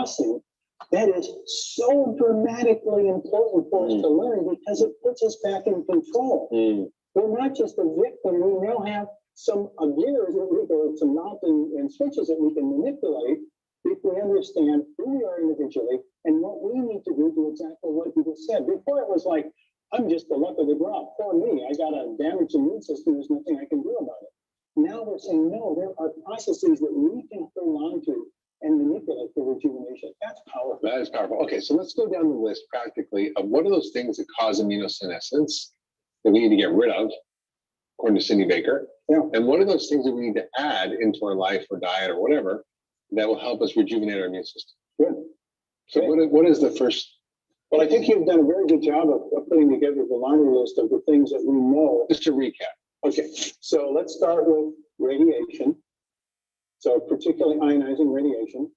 crossing that is so dramatically important for us to learn because it puts us back in control. We're not just a victim. We now have some gears or some knobs and switches that we can manipulate if we understand who we are individually and what we need to do exactly what you just said. Before it was like, I'm just the luck of the draw. Poor me. I got a damaged immune system. There's nothing I can do about it. Now we're saying, no, there are processes that we can hold on to and manipulate for rejuvenation. That's powerful. That is powerful. Okay, so let's go down the list practically of what are those things that cause immunosenescence that we need to get rid of, according to Cindy Baker. Yeah. And what are those things that we need to add into our life or diet or whatever that will help us rejuvenate our immune system? Good. So what is the first? Well, I think you've done a very good job of putting together the laundry list of the things that we know. Just to recap. Okay, so let's start with radiation. So particularly ionizing radiation.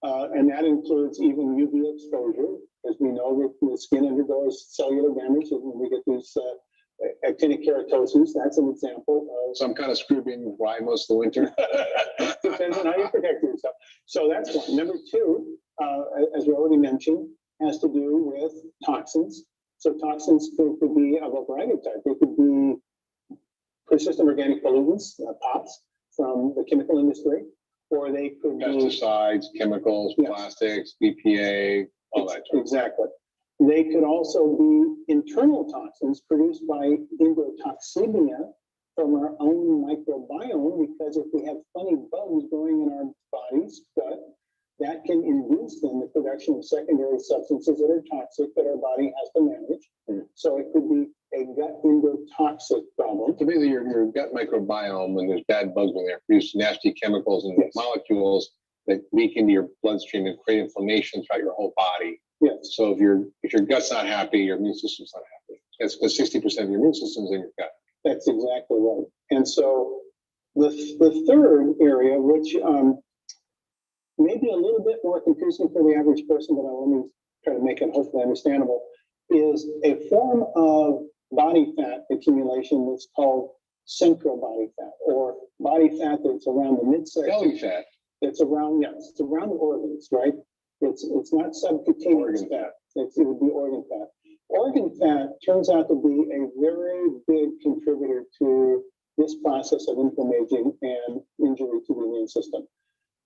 And that includes even UV exposure, as we know that the skin undergoes cellular damage and when we get these actinic keratoses. That's an example of some kind of screw being dry most of the winter. Depends on how you protect yourself. So that's one. Number two, as we already mentioned, has to do with toxins. So toxins could be of a variety of types. They could be persistent organic pollutants, POPs, from the chemical industry, or they could pesticides, chemicals, plastics, BPA, all that. Exactly. They could also be internal toxins produced by endotoxemia from our own microbiome, because if we have funny bugs growing in our body's gut, that can induce then the production of secondary substances that are toxic that our body has to manage. So it could be a gut endotoxic problem. Typically, your gut microbiome, when there's bad bugs in there, produce nasty chemicals and molecules that leak into your bloodstream and create inflammation throughout your whole body. Yes. So if your gut's not happy, your immune system's not happy. That's because 60% of your immune system's in your gut. That's exactly right. And so the third area, which may be a little bit more confusing for the average person, but let me try to make it hopefully understandable, is a form of body fat accumulation that's called central body fat, or body fat that's around the midsection. Belly fat. It's around, it's around the organs, right? It's not subcutaneous fat. It would be organ fat. Organ fat turns out to be a very big contributor to this process of inflammation and injury to the immune system.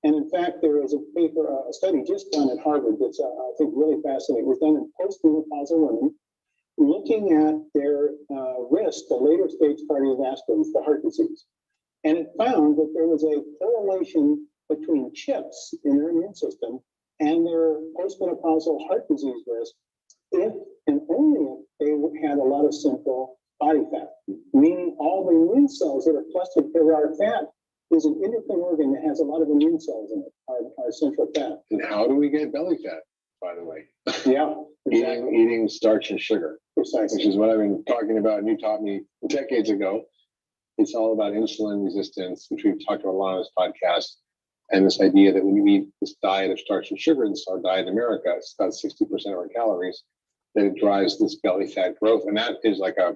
And in fact, there is a paper, a study just done at Harvard that's, I think, really fascinating. It was done in postmenopausal women, looking at their risk to later stage cardiovascular, the heart disease. And it found that there was a correlation between chips in their immune system and their postmenopausal heart disease risk if and only if they had a lot of central body fat, meaning all the immune cells that are clustered for our fat is an endocrine organ that has a lot of immune cells in it, our central fat. And how do we get belly fat, by the way? Yeah. Exactly. Eating starch and sugar. Precisely. Which is what I've been talking about, and you taught me decades ago. It's all about insulin resistance, which we've talked about a lot on this podcast. And this idea that when you eat this diet of starch and sugar, and our diet in America, it's about 60% of our calories, that it drives this belly fat growth. And that is like a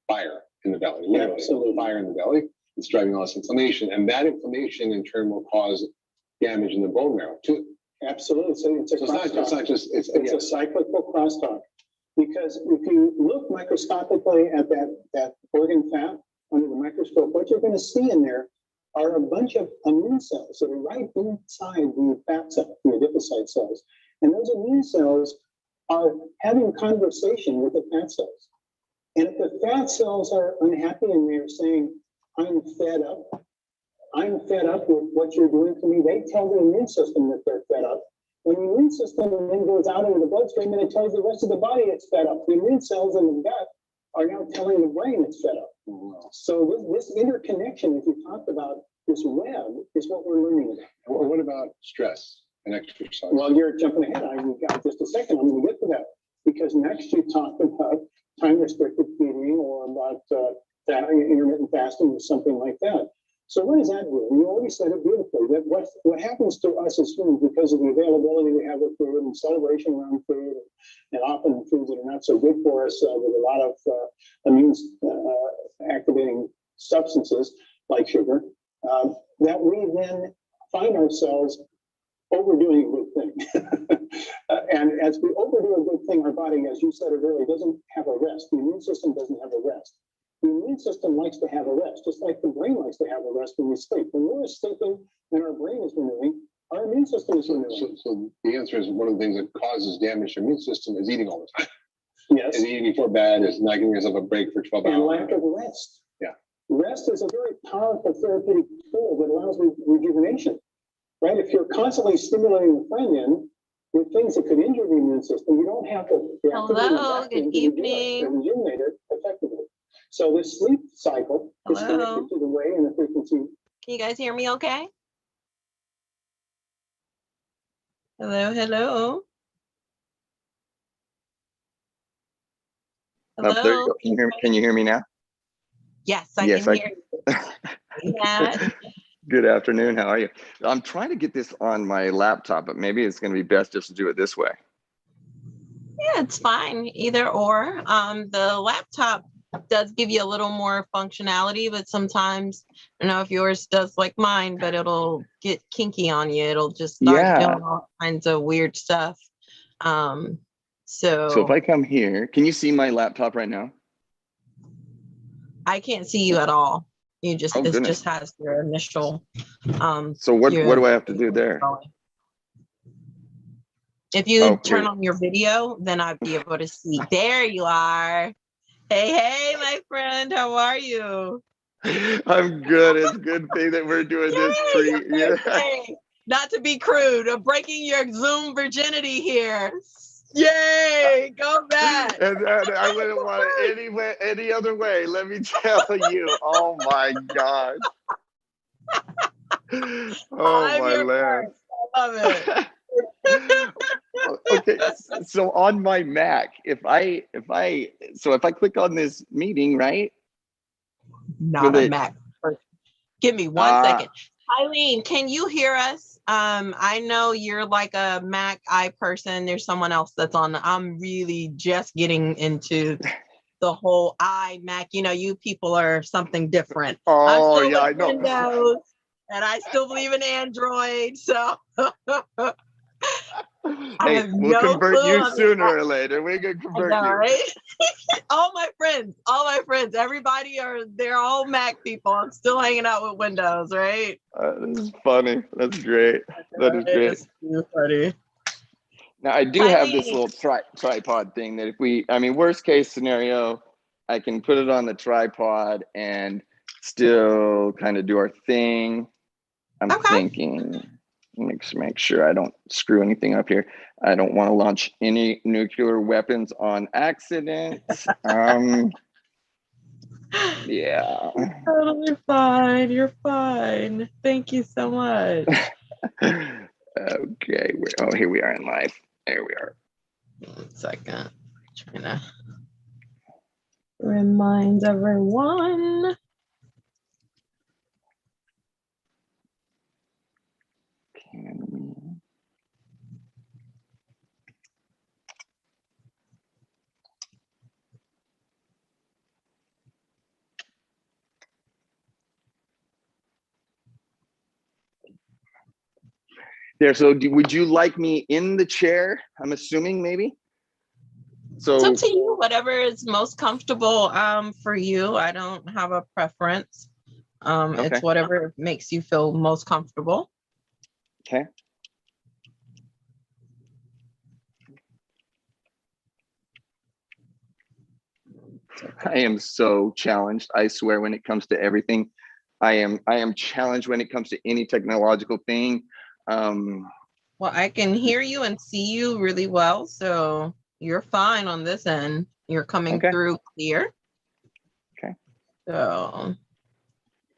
fire in the belly, literally. Absolutely. Fire in the belly. It's driving all this inflammation. And that inflammation in turn will cause damage in the bone marrow too. Absolutely. So it's a cyclical crosstalk. Because if you look microscopically at that organ fat under the microscope, what you're going to see in there are a bunch of immune cells that are right inside the fat cells, the adipocyte cells. And those immune cells are having conversation with the fat cells. And if the fat cells are unhappy and they're saying, I'm fed up with what you're doing to me, they tell the immune system that they're fed up. When the immune system then goes out into the bloodstream and it tells the rest of the body it's fed up. The immune cells in the gut are now telling the brain it's fed up. So this interconnection, as you talked about, this web, is what we're learning about. What about stress and exercise? Well, you're jumping ahead. I've got just a second. I'm going to get to that. Because next you talked about time-restricted feeding or about intermittent fasting or something like that. So what does that do? And you already said it beautifully, that what happens to us as humans because of the availability we have of food and celebration around food and often foods that are not so good for us with a lot of immune activating substances like sugar, that we then find ourselves overdoing a good thing. as we overdo a good thing, our body, as you said it earlier, doesn't have a rest. The immune system doesn't have a rest. The immune system likes to have a rest, just like the brain likes to have a rest when we sleep. When we're sleeping and our brain is renewing, our immune system is renewing. So the answer is one of the things that causes damage to the immune system is eating all the time. Yes. And eating before bed is not giving yourself a break for 12 hours. And lack of rest. Yeah. Rest is a very powerful therapeutic tool that allows rejuvenation, right? If you're constantly stimulating the front end with things that could injure the immune system, you don't have to. Hello, good evening. To rejuvenate it effectively. So this sleep cycle is connected to the way and the frequency. Can you guys hear me okay? Hello, hello. Hello. Oh, there you go. Can you hear me now? Yes, I can hear you. Yeah. Good afternoon. How are you? I'm trying to get this on my laptop, but maybe it's going to be best just to do it this way. Yeah, it's fine. Either or. The laptop does give you a little more functionality, but sometimes, I don't know if yours does like mine, but it'll get kinky on you. It'll just start doing all kinds of weird stuff. So if I come here, can you see my laptop right now? I can't see you at all. You just Goodness. just has your initial. So what do I have to do there? If you turn on your video, then I'd be able to see. There you are. Hey, my friend, how are you? I'm good. It's a good thing that we're doing this pre. Yeah. Not to be crude, I'm breaking your Zoom virginity here. Yay, go back. And I wouldn't want it any other way. Let me tell you. Oh my gosh. Oh my land. I love it. Okay, so on my Mac, if I click on this meeting, right? Not a Mac. Give me 1 second. Eileen, can you hear us? I know you're like a Mac person. There's someone else that's on. I'm really just getting into the whole iMac. You know, you people are something different. Oh, yeah, I know. Windows, and I still believe in Android. So hey, we'll convert you sooner or later. We're gonna convert you. Right? all my friends, everybody they're all Mac people. I'm still hanging out with Windows, right? This is funny. That's great. That is great. It's too funny. Now I do have this little tripod thing that worst case scenario, I can put it on the tripod and still kind of do our thing. I'm thinking, make sure I don't screw anything up here. I don't want to launch any nuclear weapons on accident. Yeah. Totally fine. You're fine. Thank you so much. Okay. Here we are in live. There we are. 1 second. Trying to remind everyone. There. So would you like me in the chair? I'm assuming maybe. So it's up to you, whatever is most comfortable for you. I don't have a preference. It's whatever makes you feel most comfortable. Okay. I am so challenged. I swear, when it comes to everything, I am challenged when it comes to any technological thing. Well, I can hear you and see you really well, so you're fine on this end. You're coming through clear. Okay.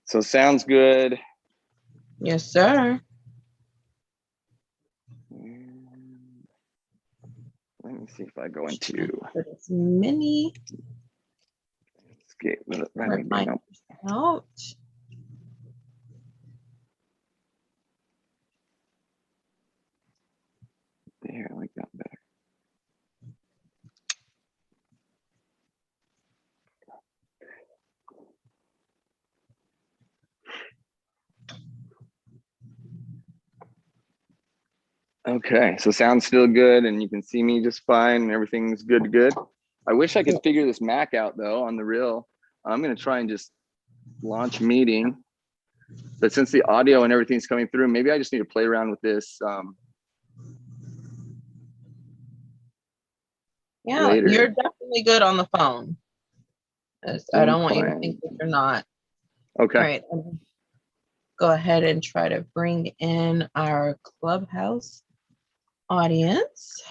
So sounds good. Yes, sir. Let me see if I go into mini. Out. There, I like that better. Okay, so sound's still good and you can see me just fine and everything's good. I wish I could figure this Mac out though on the real. I'm gonna try and just launch meeting. But since the audio and everything's coming through, maybe I just need to play around with this Yeah, later. you're definitely good on the phone. I don't want you to think that you're not. Okay. All right, go ahead and try to bring in our Clubhouse audience.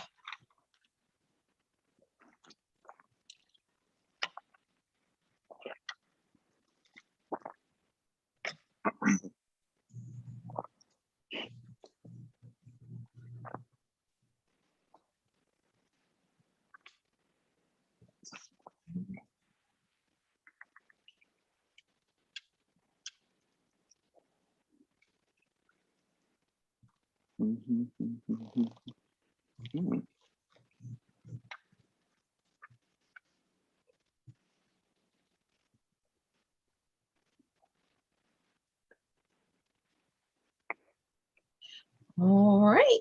All right.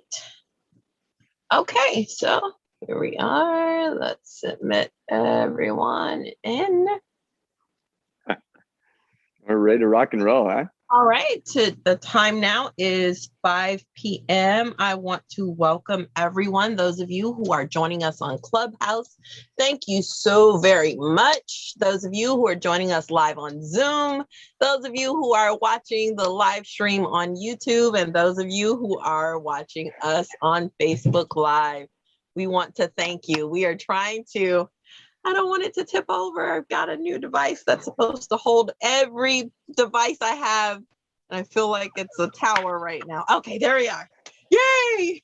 Okay, so here we are. Let's submit everyone in. We're ready to rock and roll, huh? All right, the time now is 5 p.m. I want to welcome everyone, those of you who are joining us on Clubhouse. Thank you so very much. Those of you who are joining us live on Zoom, those of you who are watching the live stream on YouTube, and those of you who are watching us on Facebook Live. We want to thank you. We are trying to I don't want it to tip over. I've got a new device that's supposed to hold every device I have. And I feel like it's a tower right now. Okay, there we are. Yay!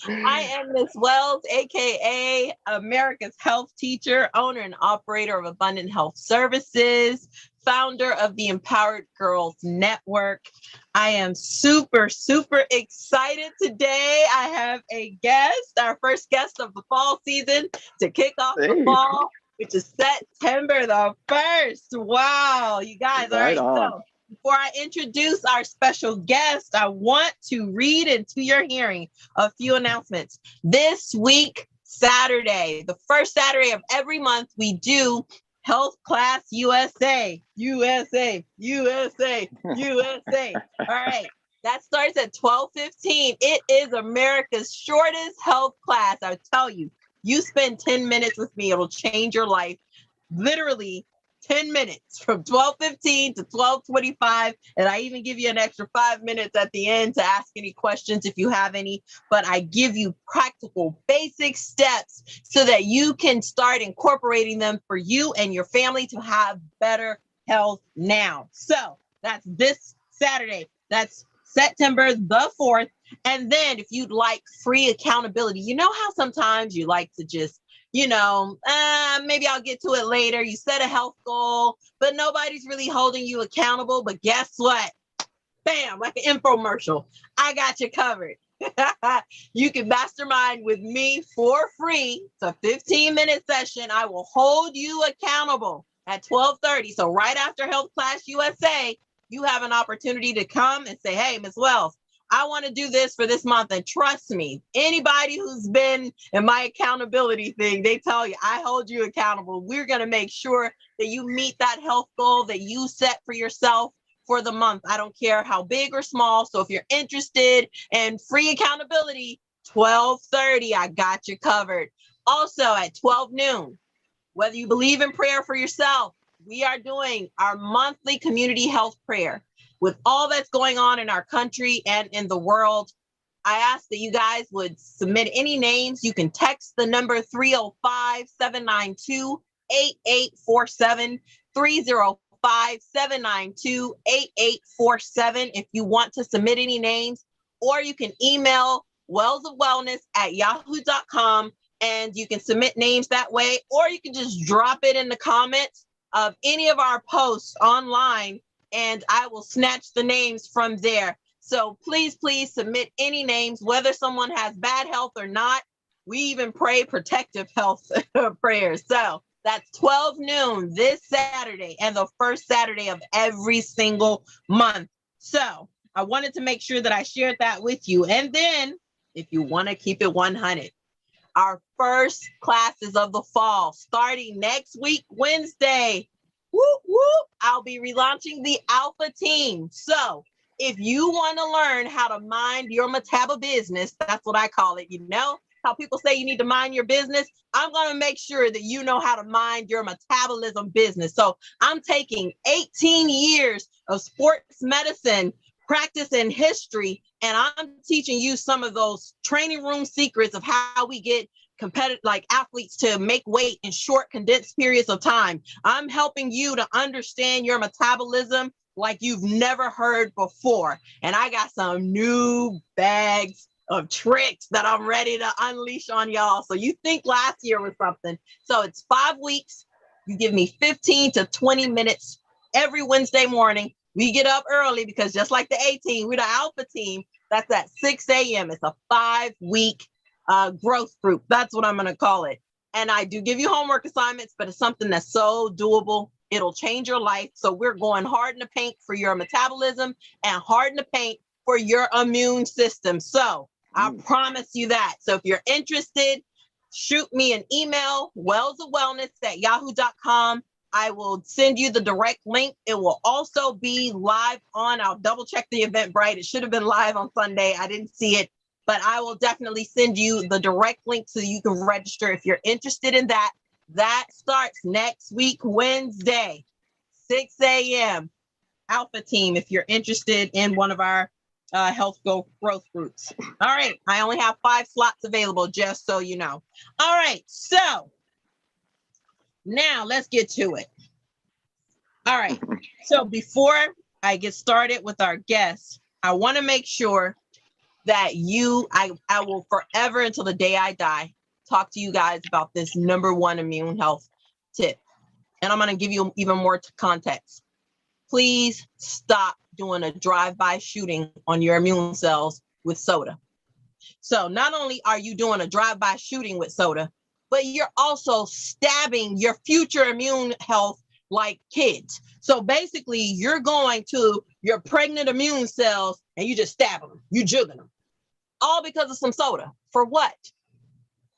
I am Ms. Wells, AKA America's Health Teacher, owner and operator of Abundant Health Services, founder of the Empowered Girls Network. I am super excited today. I have a guest, our first guest of the fall season to kick off the fall, which is September the 1st. Wow, you guys. Right all right, on. so before I introduce our special guest, I want to read into your hearing a few announcements. This week, Saturday, the first Saturday of every month, we do Health Class USA. All right. That starts at 12:15. It is America's shortest health class. I tell you, you spend 10 minutes with me, it'll change your life. Literally 10 minutes from 12:15 to 12:25. And I even give you an extra 5 minutes at the end to ask any questions if you have any. But I give you practical, basic steps so that you can start incorporating them for you and your family to have better health now. So that's this Saturday. That's September the 4th. And then if you'd like free accountability, you know how sometimes you like to just maybe I'll get to it later. You set a health goal, but nobody's really holding you accountable. But guess what? Bam, like an infomercial. I got you covered. You can mastermind with me for free. It's a 15-minute session. I will hold you accountable at 12:30. So right after Health Class USA, you have an opportunity to come and say, hey, Ms. Wells, I want to do this for this month. And trust me, anybody who's been in my accountability thing, they tell you, I hold you accountable. We're going to make sure that you meet that health goal that you set for yourself for the month. I don't care how big or small. So if you're interested in free accountability, 12:30, I got you covered. Also at 12 noon, whether you believe in prayer for yourself, we are doing our monthly community health prayer. With all that's going on in our country and in the world, I ask that you guys would submit any names. You can text the number 305-792-8847, 305-792-8847 if you want to submit any names, or you can email wellsofwellness@yahoo.com and you can submit names that way, or you can just drop it in the comments of any of our posts online and I will snatch the names from there. So please submit any names, whether someone has bad health or not. We even pray protective health prayers. So that's 12 noon this Saturday and the first Saturday of every single month. So I wanted to make sure that I shared that with you. And then if you want to keep it 100, our first classes of the fall starting next week, Wednesday. Whoop, whoop. I'll be relaunching the Alpha team. So if you want to learn how to mind your metabo business, that's what I call it. You know how people say you need to mind your business? I'm going to make sure that you know how to mind your metabolism business. So I'm taking 18 years of sports medicine practice and history, and I'm teaching you some of those training room secrets of how we get competitive, like athletes, to make weight in short, condensed periods of time. I'm helping you to understand your metabolism like you've never heard before. And I got some new bags of tricks that I'm ready to unleash on y'all. So you think last year was something. So it's 5 weeks. You give me 15 to 20 minutes every Wednesday morning. We get up early because just like the 18, we're the Alpha team. That's at 6 a.m. It's a 5-week growth group. That's what I'm going to call it. And I do give you homework assignments, but it's something that's so doable. It'll change your life. So we're going hard in the paint for your metabolism and hard in the paint for your immune system. So I promise you that. So if you're interested, shoot me an email, wellsofwellness@yahoo.com. I will send you the direct link. It will also be live on, I'll double check the Eventbrite. It should have been live on Sunday. I didn't see it, but I will definitely send you the direct link so you can register if you're interested in that. That starts next week, Wednesday, 6 a.m. Alpha team, if you're interested in one of our health growth groups. All right. I only have 5 slots available, just so you know. All right. So now let's get to it. All right. So before I get started with our guests, I want to make sure that I will forever, until the day I die, talk to you guys about this #1 immune health tip. And I'm going to give you even more context. Please stop doing a drive-by shooting on your immune cells with soda. So not only are you doing a drive-by shooting with soda, but you're also stabbing your future immune health like kids. So basically, you're going to your pregnant immune cells and you just stab them, you jugging them, all because of some soda. For what?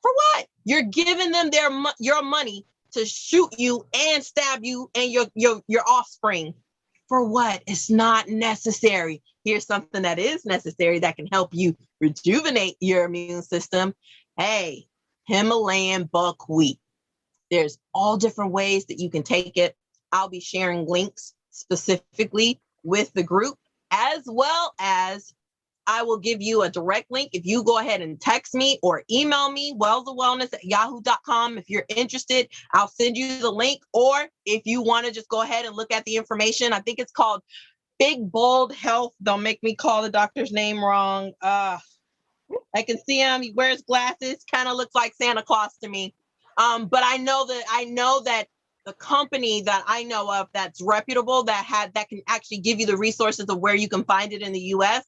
For what? You're giving them your money to shoot you and stab you and your offspring. For what? It's not necessary. Here's something that is necessary that can help you rejuvenate your immune system. Hey, Himalayan buckwheat. There's all different ways that you can take it. I'll be sharing links specifically with the group, as well as I will give you a direct link. If you go ahead and text me or email me, wellsofwellness@yahoo.com. If you're interested, I'll send you the link. Or if you want to just go ahead and look at the information, I think it's called Big Bold Health. Don't make me call the doctor's name wrong. I can see him. He wears glasses, kind of looks like Santa Claus to me. But I know that the company that I know of that's reputable, that can actually give you the resources of where you can find it in the US,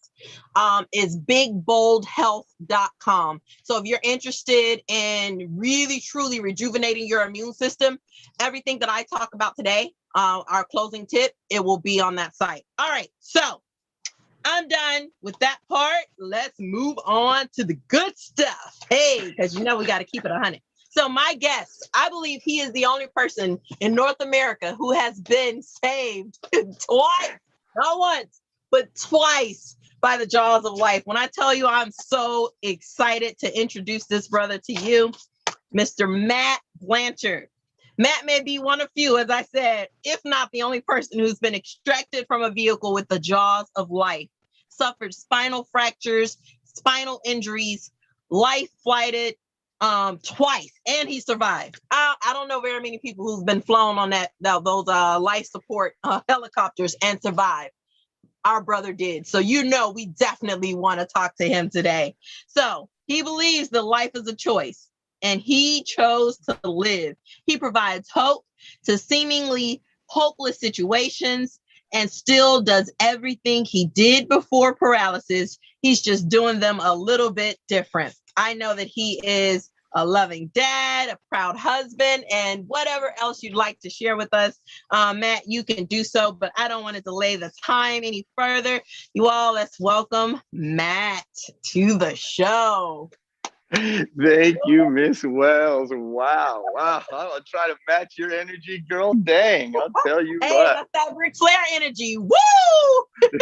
is bigboldhealth.com. So if you're interested in really truly rejuvenating your immune system, everything that I talk about today, our closing tip, it will be on that site. All right, so I'm done with that part. Let's move on to the good stuff. Hey, because we got to keep it 100. So my guest, I believe he is the only person in North America who has been saved twice, not once, but twice by the jaws of life. When I tell you, I'm so excited to introduce this brother to you, Mr. Matt Blanchard. Matt may be one of few, as I said, if not the only person who's been extracted from a vehicle with the jaws of life, suffered spinal fractures, spinal injuries, life flighted, twice, and he survived. I don't know very many people who've been flown on those life support helicopters and survived. Our brother did. So we definitely want to talk to him today. So he believes that life is a choice, and he chose to live. He provides hope to seemingly hopeless situations and still does everything he did before paralysis. He's just doing them a little bit different. I know that he is a loving dad, a proud husband, and whatever else you'd like to share with us, Matt, you can do so, but I don't want to delay the time any further. You all, let's welcome Matt to the show. Thank you, Miss Wells. Wow. I'll try to match your energy, girl. Dang, I'll tell you what. That's that Ric Flair energy. Woo!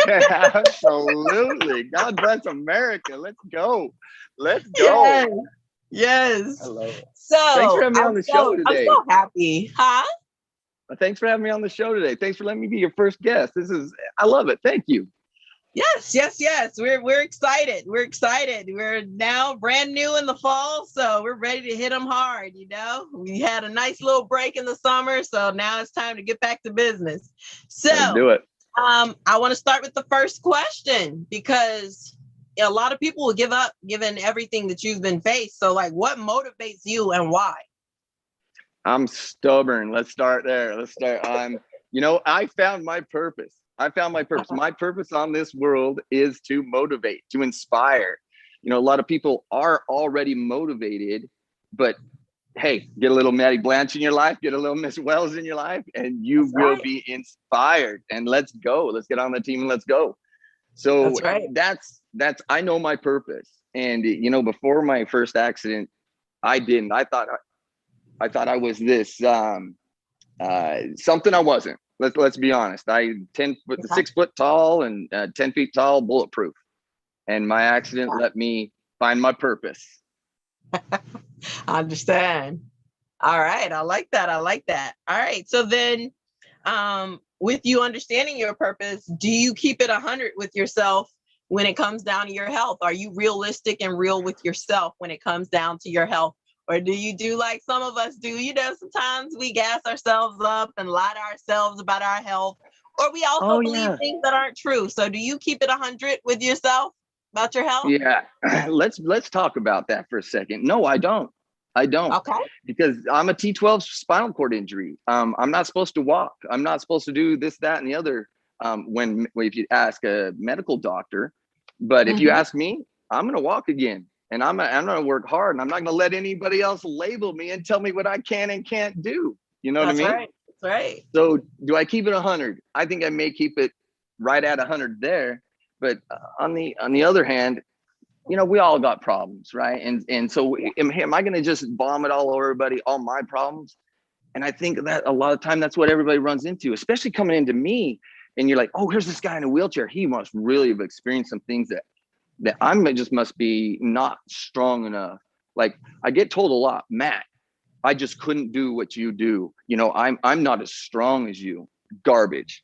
Absolutely. God bless America. Let's go. Let's go. Yes. I love it. So thanks for having me on the show today. I'm so happy. Huh? Thanks for having me on the show today. Thanks for letting me be your first guest. I love it. Thank you. Yes. We're excited. We're now brand new in the fall, so we're ready to hit them hard. We had a nice little break in the summer, so now it's time to get back to business. So let's do it. I want to start with the first question because a lot of people will give up given everything that you've been faced. So, like, what motivates you and why? I'm stubborn. Let's start there. I found my purpose. My purpose on this world is to motivate, to inspire. A lot of people are already motivated, but hey, get a little Maddie Blanche in your life, get a little Miss Wells in your life, and you will be inspired. And let's go. Let's get on the team and let's go. So that's I know my purpose. And before my first accident, I didn't. I thought I was this something I wasn't. Let's be honest. I 6 foot tall and 10 feet tall, bulletproof. And my accident let me find my purpose. I understand. All right. I like that. All right. So then with you understanding your purpose, do you keep it 100 with yourself when it comes down to your health? Are you realistic and real with yourself when it comes down to your health? Or do you do like some of us do? Sometimes we gas ourselves up and lie to ourselves about our health. Or we also believe things that aren't true. So do you keep it 100 with yourself about your health? Yeah. Let's talk about that for a second. No, I don't. Okay. Because I'm a T12 spinal cord injury. I'm not supposed to walk. I'm not supposed to do this, that, and the other. If you ask a medical doctor, but if you ask me, I'm going to walk again. And I'm going to work hard, and I'm not going to let anybody else label me and tell me what I can and can't do. You know what I mean? That's right. So do I keep it 100? I think I may keep it right at 100 there. But on the other hand, we all got problems, right? And so am I going to just vomit all over everybody, all my problems? And I think that a lot of time that's what everybody runs into, especially coming into me. And you're like, oh, here's this guy in a wheelchair. He must really have experienced some things that I just must be not strong enough. Like I get told a lot, Matt, I just couldn't do what you do. I'm not as strong as you. Garbage.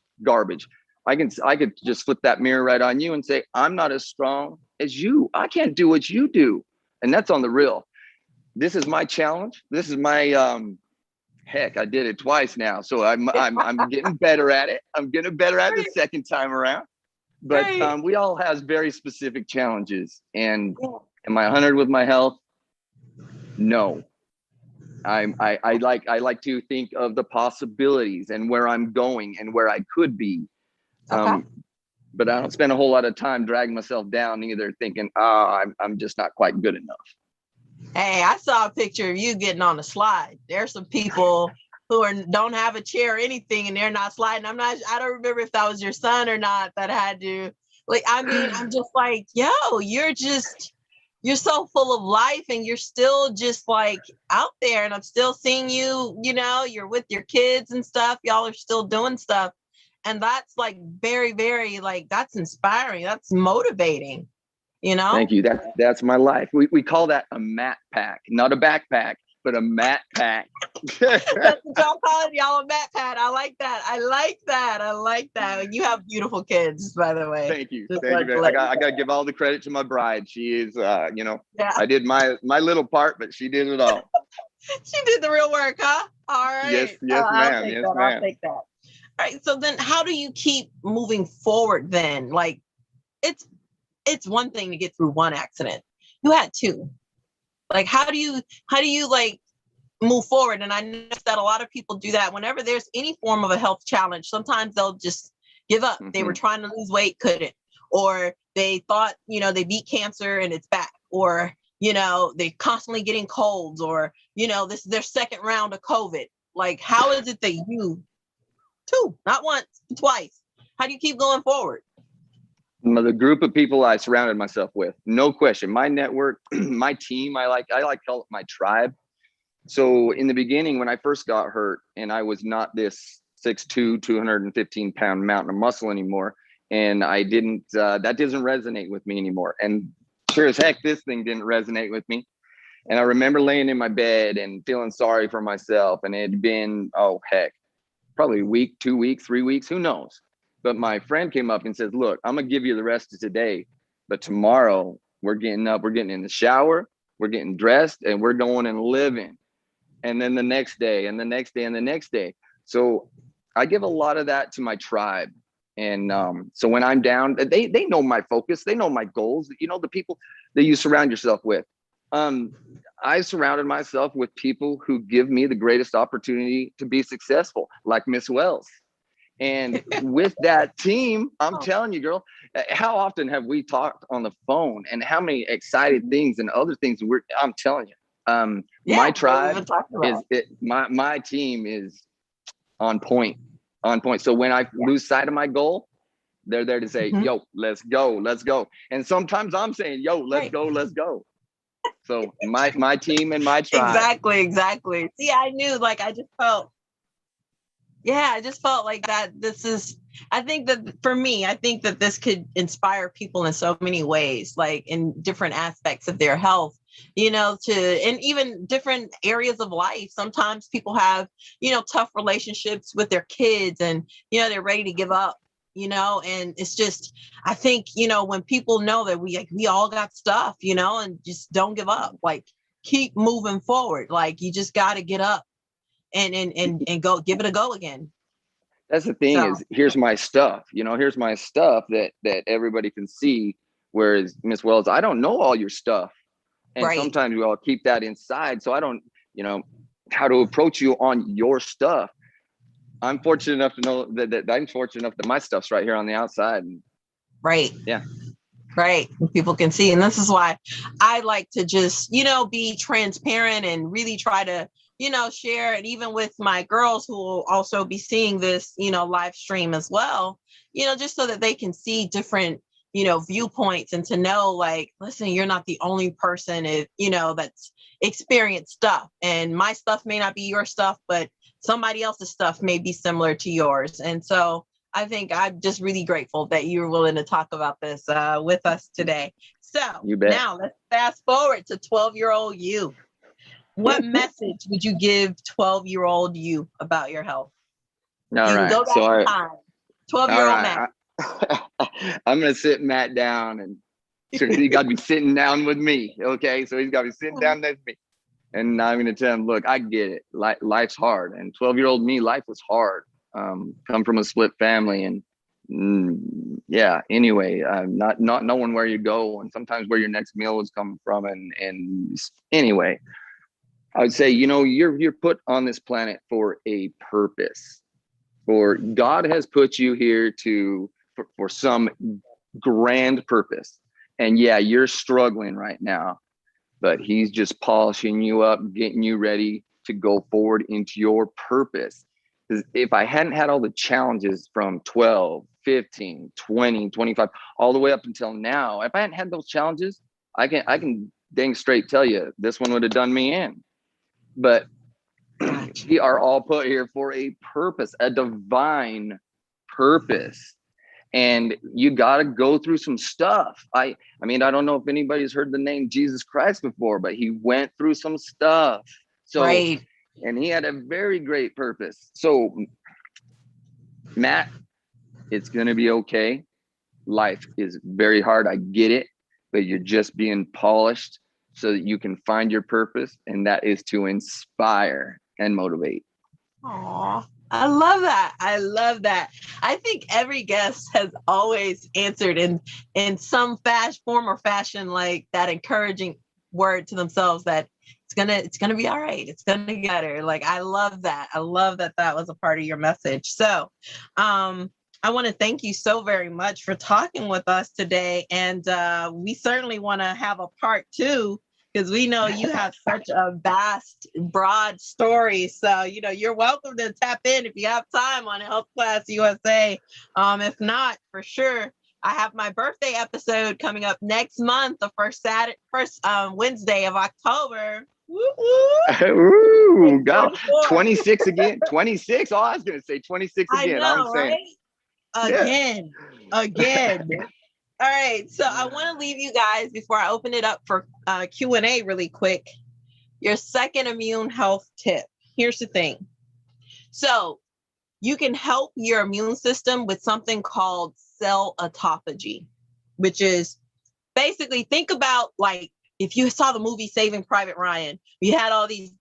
I could just flip that mirror right on you and say, I'm not as strong as you. I can't do what you do. And that's on the real. This is my challenge. This is my, heck, I did it twice now. So I'm getting better at it. I'm getting better at it the second time around. But we all have very specific challenges. And am I 100 with my health? No. I like to think of the possibilities and where I'm going and where I could be. But I don't spend a whole lot of time dragging myself down either, thinking, I'm just not quite good enough. Hey, I saw a picture of you getting on a slide. There's some people who don't have a chair or anything and they're not sliding. I don't remember if that was your son or not that had to, I'm just like, yo, you're so full of life and you're still just like out there, and I'm still seeing you, you're with your kids and stuff. Y'all are still doing stuff. And that's like very, very that's inspiring. That's motivating, Thank you. That's my life. We call that a mat pack, not a backpack, but a mat pack. That's what y'all call it, y'all, a mat pad. I like that. You have beautiful kids, by the way. Thank you. I got to give all the credit to my bride. She is, I did my little part, but she did it all. She did the real work, huh? All right. Yes, ma'am. I'll take that. All right. So then how do you keep moving forward then? Like it's one thing to get through one accident. You had two. Like, how do you move forward? And I know that a lot of people do that whenever there's any form of a health challenge. Sometimes they'll just give up. They were trying to lose weight, couldn't, or they thought, they beat cancer and it's back, or they're constantly getting colds, or, this is their second round of COVID. Like, how is it that you, not once, twice, how do you keep going forward? The group of people I surrounded myself with, no question. My network, my team, I like to call it my tribe. So in the beginning, when I first got hurt and I was not this 6'2", 215-pound mountain of muscle anymore, and I didn't, that doesn't resonate with me anymore. And sure as heck, this thing didn't resonate with me. And I remember laying in my bed and feeling sorry for myself. And it had been, probably a week, 2 weeks, 3 weeks, who knows? But my friend came up and says, look, I'm gonna give you the rest of today, but tomorrow we're getting up, we're getting in the shower, we're getting dressed, and we're going and living. And then the next day and the next day and the next day. So I give a lot of that to my tribe. And so when I'm down, they know my focus, they know my goals, the people that you surround yourself with. I surrounded myself with people who give me the greatest opportunity to be successful, like Miss Wells. And with that team, I'm telling you, girl, how often have we talked on the phone, and how many excited things and other things I'm telling you. My tribe my team is on point. So when I lose sight of my goal, they're there to say, yo, let's go. And sometimes I'm saying, yo, let's go. So my team and my tribe. Exactly. See, I knew, like, I just felt like that. I think that for me, I think that this could inspire people in so many ways, like in different aspects of their health, and even different areas of life. Sometimes people have, tough relationships with their kids, and, they're ready to give up, and it's just, I think, when people know that we all got stuff, and just don't give up, like, keep moving forward. Like, you just got to get up and go give it a go again. That's the thing, is here's my stuff, that everybody can see. Whereas Miss Wells, I don't know all your stuff. And sometimes we all keep that inside. So I don't, how to approach you on your stuff. I'm fortunate enough to know that my stuff's right here on the outside. Right. Yeah. Right. People can see. And this is why I like to just, be transparent and really try to, share. And even with my girls who will also be seeing this, live stream as well, just so that they can see different, viewpoints, and to know, like, listen, you're not the only person, that's experienced stuff. And my stuff may not be your stuff, but somebody else's stuff may be similar to yours. And so I think I'm just really grateful that you were willing to talk about this with us today. So now let's fast forward to 12-year-old you. What message would you give 12-year-old you about your health? All right. Go back in time. 12-year-old Matt. I'm going to sit Matt down, and he got to be sitting down with me. Okay. So he's got to be sitting down next to me. And I'm going to tell him, look, I get it. Life's hard. And 12-year-old me, life was hard. Come from a split family, and anyway, not knowing where you go, and sometimes where your next meal was coming from. And anyway, I would say, you're put on this planet for a purpose, or God has put you here for some grand purpose. And you're struggling right now, but he's just polishing you up, getting you ready to go forward into your purpose. Because if I hadn't had all the challenges from 12, 15, 20, 25, all the way up until now, if I hadn't had those challenges, I can dang straight tell you this one would have done me in. But we are all put here for a purpose, a divine purpose. And you got to go through some stuff. I mean, I don't know if anybody's heard the name Jesus Christ before, but he went through some stuff. So, and he had a very great purpose. So, Matt, it's going to be okay. Life is very hard. I get it, but you're just being polished so that you can find your purpose. And that is to inspire and motivate. Aww. I love that. I think every guest has always answered in some form or fashion, like that encouraging word to themselves that it's gonna be all right. It's gonna get better. Like, I love that. I love that was a part of your message. So, I want to thank you so very much for talking with us today. And we certainly want to have a part 2, because we know you have such a vast, broad story. So, you're welcome to tap in if you have time on Health Class USA. If not, for sure, I have my birthday episode coming up next month, the first Wednesday of October. Ooh, go 26 again. 26. Oh, I was gonna say 26 again. I know, I'm saying, right? Again. All right, so I want to leave you guys before I open it up for Q&A really quick. Your second immune health tip. Here's the thing. So you can help your immune system with something called cell autophagy, which is basically, think about like if you saw the movie Saving Private Ryan, you had all these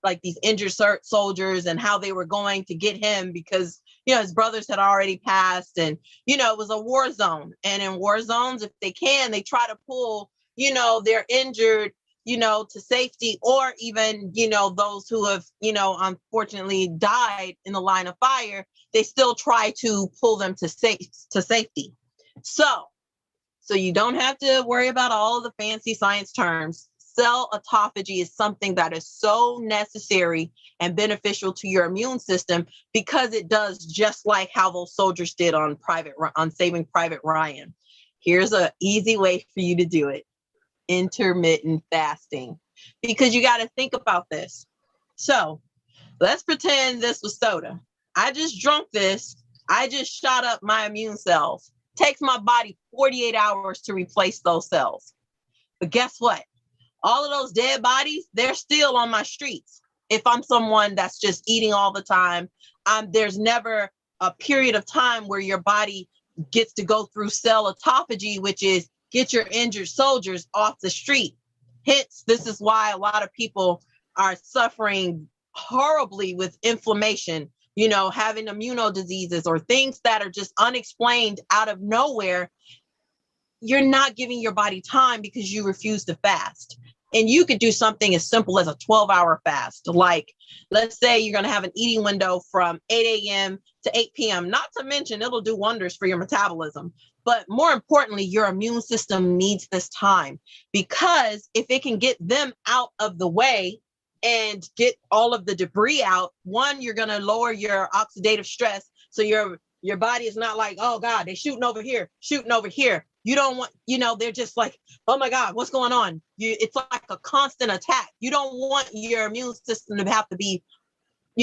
injured soldiers and how they were going to get him because his brothers had already passed, and it was a war zone. And in war zones, if they can, they try to pull their injured to safety, or even those who have unfortunately died in the line of fire, they still try to pull them to safety. So you don't have to worry about all of the fancy science terms. Cell autophagy is something that is so necessary and beneficial to your immune system because it does just like how those soldiers did on Saving Private Ryan. Here's an easy way for you to do it. Intermittent fasting. Because you got to think about this. So let's pretend this was soda. I just drunk this. I just shot up my immune cells. Takes my body 48 hours to replace those cells. But guess what? All of those dead bodies, they're still on my streets. If I'm someone that's just eating all the time, there's never a period of time where your body gets to go through cell autophagy, which is get your injured soldiers off the street. Hence, this is why a lot of people are suffering horribly with inflammation, having immunodiseases or things that are just unexplained out of nowhere. You're not giving your body time because you refuse to fast. And you could do something as simple as a 12-hour fast. Like, let's say you're going to have an eating window from 8 a.m. to 8 p.m. Not to mention, it'll do wonders for your metabolism. But more importantly, your immune system needs this time, because if it can get them out of the way and get all of the debris out, one, you're going to lower your oxidative stress. So your body is not like, oh God, they're shooting over here. You don't want, they're just like, oh my God, what's going on? It's like a constant attack. You don't want your immune system to have to be,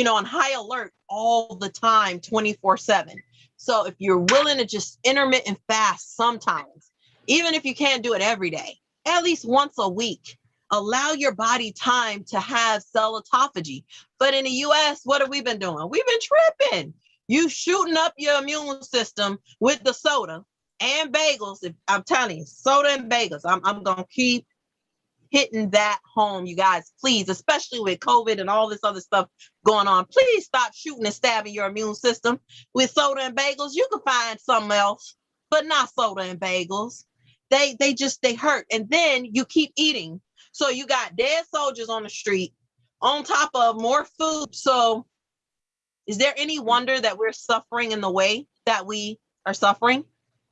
on high alert all the time, 24/7. So if you're willing to just intermittent fast sometimes, even if you can't do it every day, at least once a week, allow your body time to have cell autophagy. But in the US, what have we been doing? We've been tripping. You shooting up your immune system with the soda and bagels. I'm telling you, soda and bagels. I'm going to keep hitting that home, you guys, please, especially with COVID and all this other stuff going on. Please stop shooting and stabbing your immune system with soda and bagels. You can find something else, but not soda and bagels. They hurt. And then you keep eating. So you got dead soldiers on the street on top of more food. So is there any wonder that we're suffering in the way that we are suffering?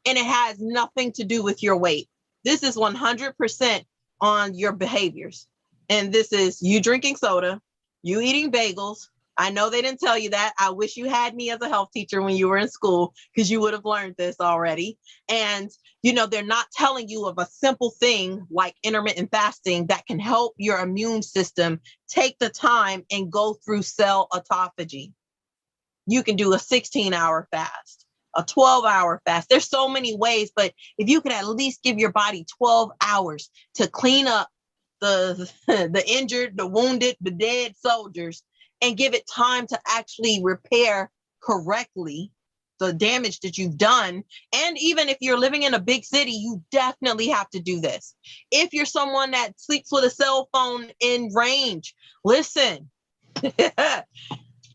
And it has nothing to do with your weight. This is 100% on your behaviors. And this is you drinking soda, you eating bagels. I know they didn't tell you that. I wish you had me as a health teacher when you were in school, because you would have learned this already. And, they're not telling you of a simple thing like intermittent fasting that can help your immune system take the time and go through cell autophagy. You can do a 16-hour fast, a 12-hour fast. There's so many ways, but if you could at least give your body 12 hours to clean up the injured, the wounded, the dead soldiers, and give it time to actually repair correctly the damage that you've done. And even if you're living in a big city, you definitely have to do this. If you're someone that sleeps with a cell phone in range, listen.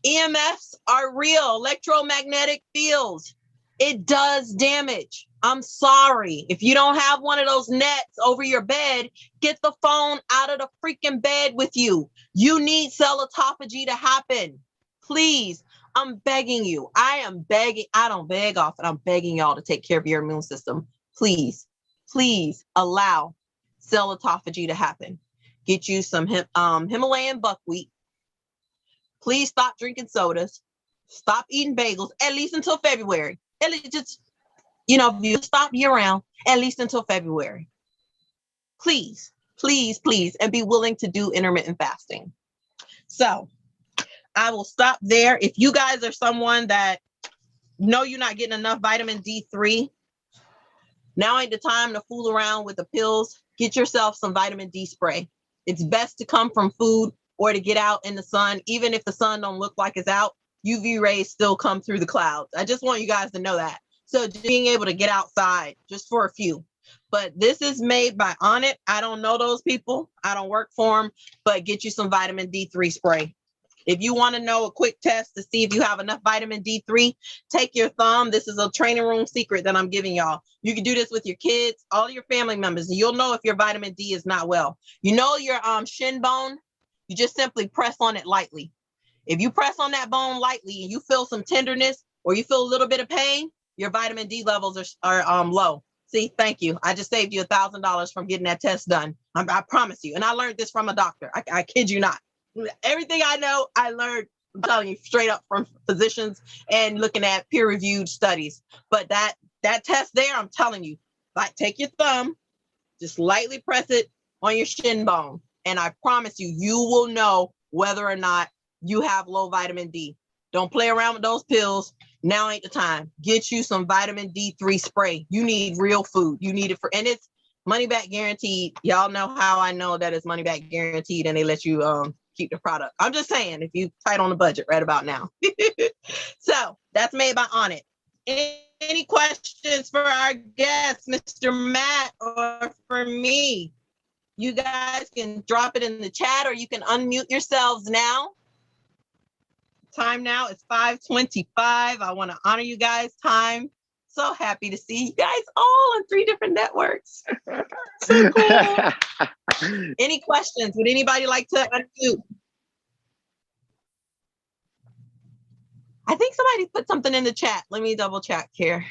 EMFs are real, electromagnetic fields. It does damage. I'm sorry. If you don't have one of those nets over your bed, get the phone out of the freaking bed with you. You need cell autophagy to happen. Please, I'm begging you. I am begging. I don't beg often. I'm begging y'all to take care of your immune system. Please, please allow cell autophagy to happen. Get you some Himalayan buckwheat. Please stop drinking sodas. Stop eating bagels, at least until February. At least just, if you stop year round, at least until February. Please, please, please, and be willing to do intermittent fasting. So I will stop there. If you guys are someone that know you're not getting enough vitamin D3, now ain't the time to fool around with the pills. Get yourself some vitamin D spray. It's best to come from food or to get out in the sun. Even if the sun don't look like it's out, UV rays still come through the clouds. I just want you guys to know that. So just being able to get outside just for a few. But this is made by Onnit. I don't know those people. I don't work for them, but get you some vitamin D3 spray. If you want to know a quick test to see if you have enough vitamin D3, take your thumb. This is a training room secret that I'm giving y'all. You can do this with your kids, all your family members, and you'll know if your vitamin D is not well. You know your shin bone, you just simply press on it lightly. If you press on that bone lightly and you feel some tenderness or you feel a little bit of pain, your vitamin D levels are low. See, thank you. I just saved you $1,000 from getting that test done. I promise you. And I learned this from a doctor. I kid you not. Everything I know, I learned, I'm telling you, straight up from physicians and looking at peer-reviewed studies. But that test there, I'm telling you, like, take your thumb, just lightly press it on your shin bone. And I promise you, you will know whether or not you have low vitamin D. Don't play around with those pills. Now ain't the time. Get you some vitamin D3 spray. You need real food. You need it and it's money back guaranteed. Y'all know how I know that it's money back guaranteed and they let you keep the product. I'm just saying, if you tight on the budget right about now. So that's made by Onnit. Any questions for our guest, Mr. Matt, or for me? You guys can drop it in the chat or you can unmute yourselves now. Time now is 5:25. I want to honor you guys' time. So happy to see you guys all on 3 different networks. So cool. Any questions? Would anybody like to unmute? I think somebody put something in the chat. Let me double check here.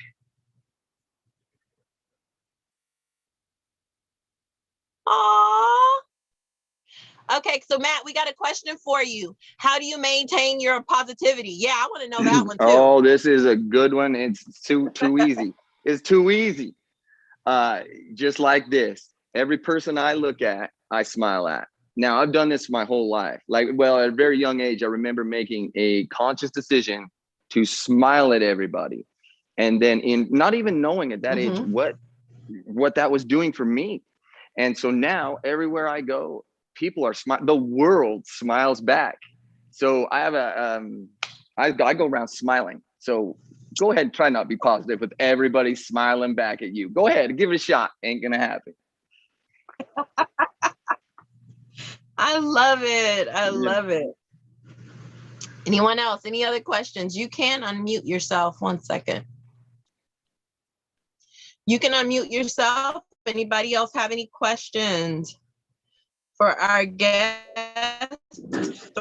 Aww. Okay, so Matt, we got a question for you. How do you maintain your positivity? Yeah, I want to know that one too. Oh, this is a good one. It's too easy. It's too easy. Just like this. Every person I look at, I smile at. Now, I've done this my whole life. At a very young age, I remember making a conscious decision to smile at everybody. And then in not even knowing at that age what that was doing for me. And so now everywhere I go, people are smiling. The world smiles back. So I have I go around smiling. So go ahead and try not to be positive with everybody smiling back at you. Go ahead, give it a shot. Ain't gonna happen. I love it. I love it. Anyone else? Any other questions? You can unmute yourself. 1 second. You can unmute yourself. Anybody else have any questions for our guest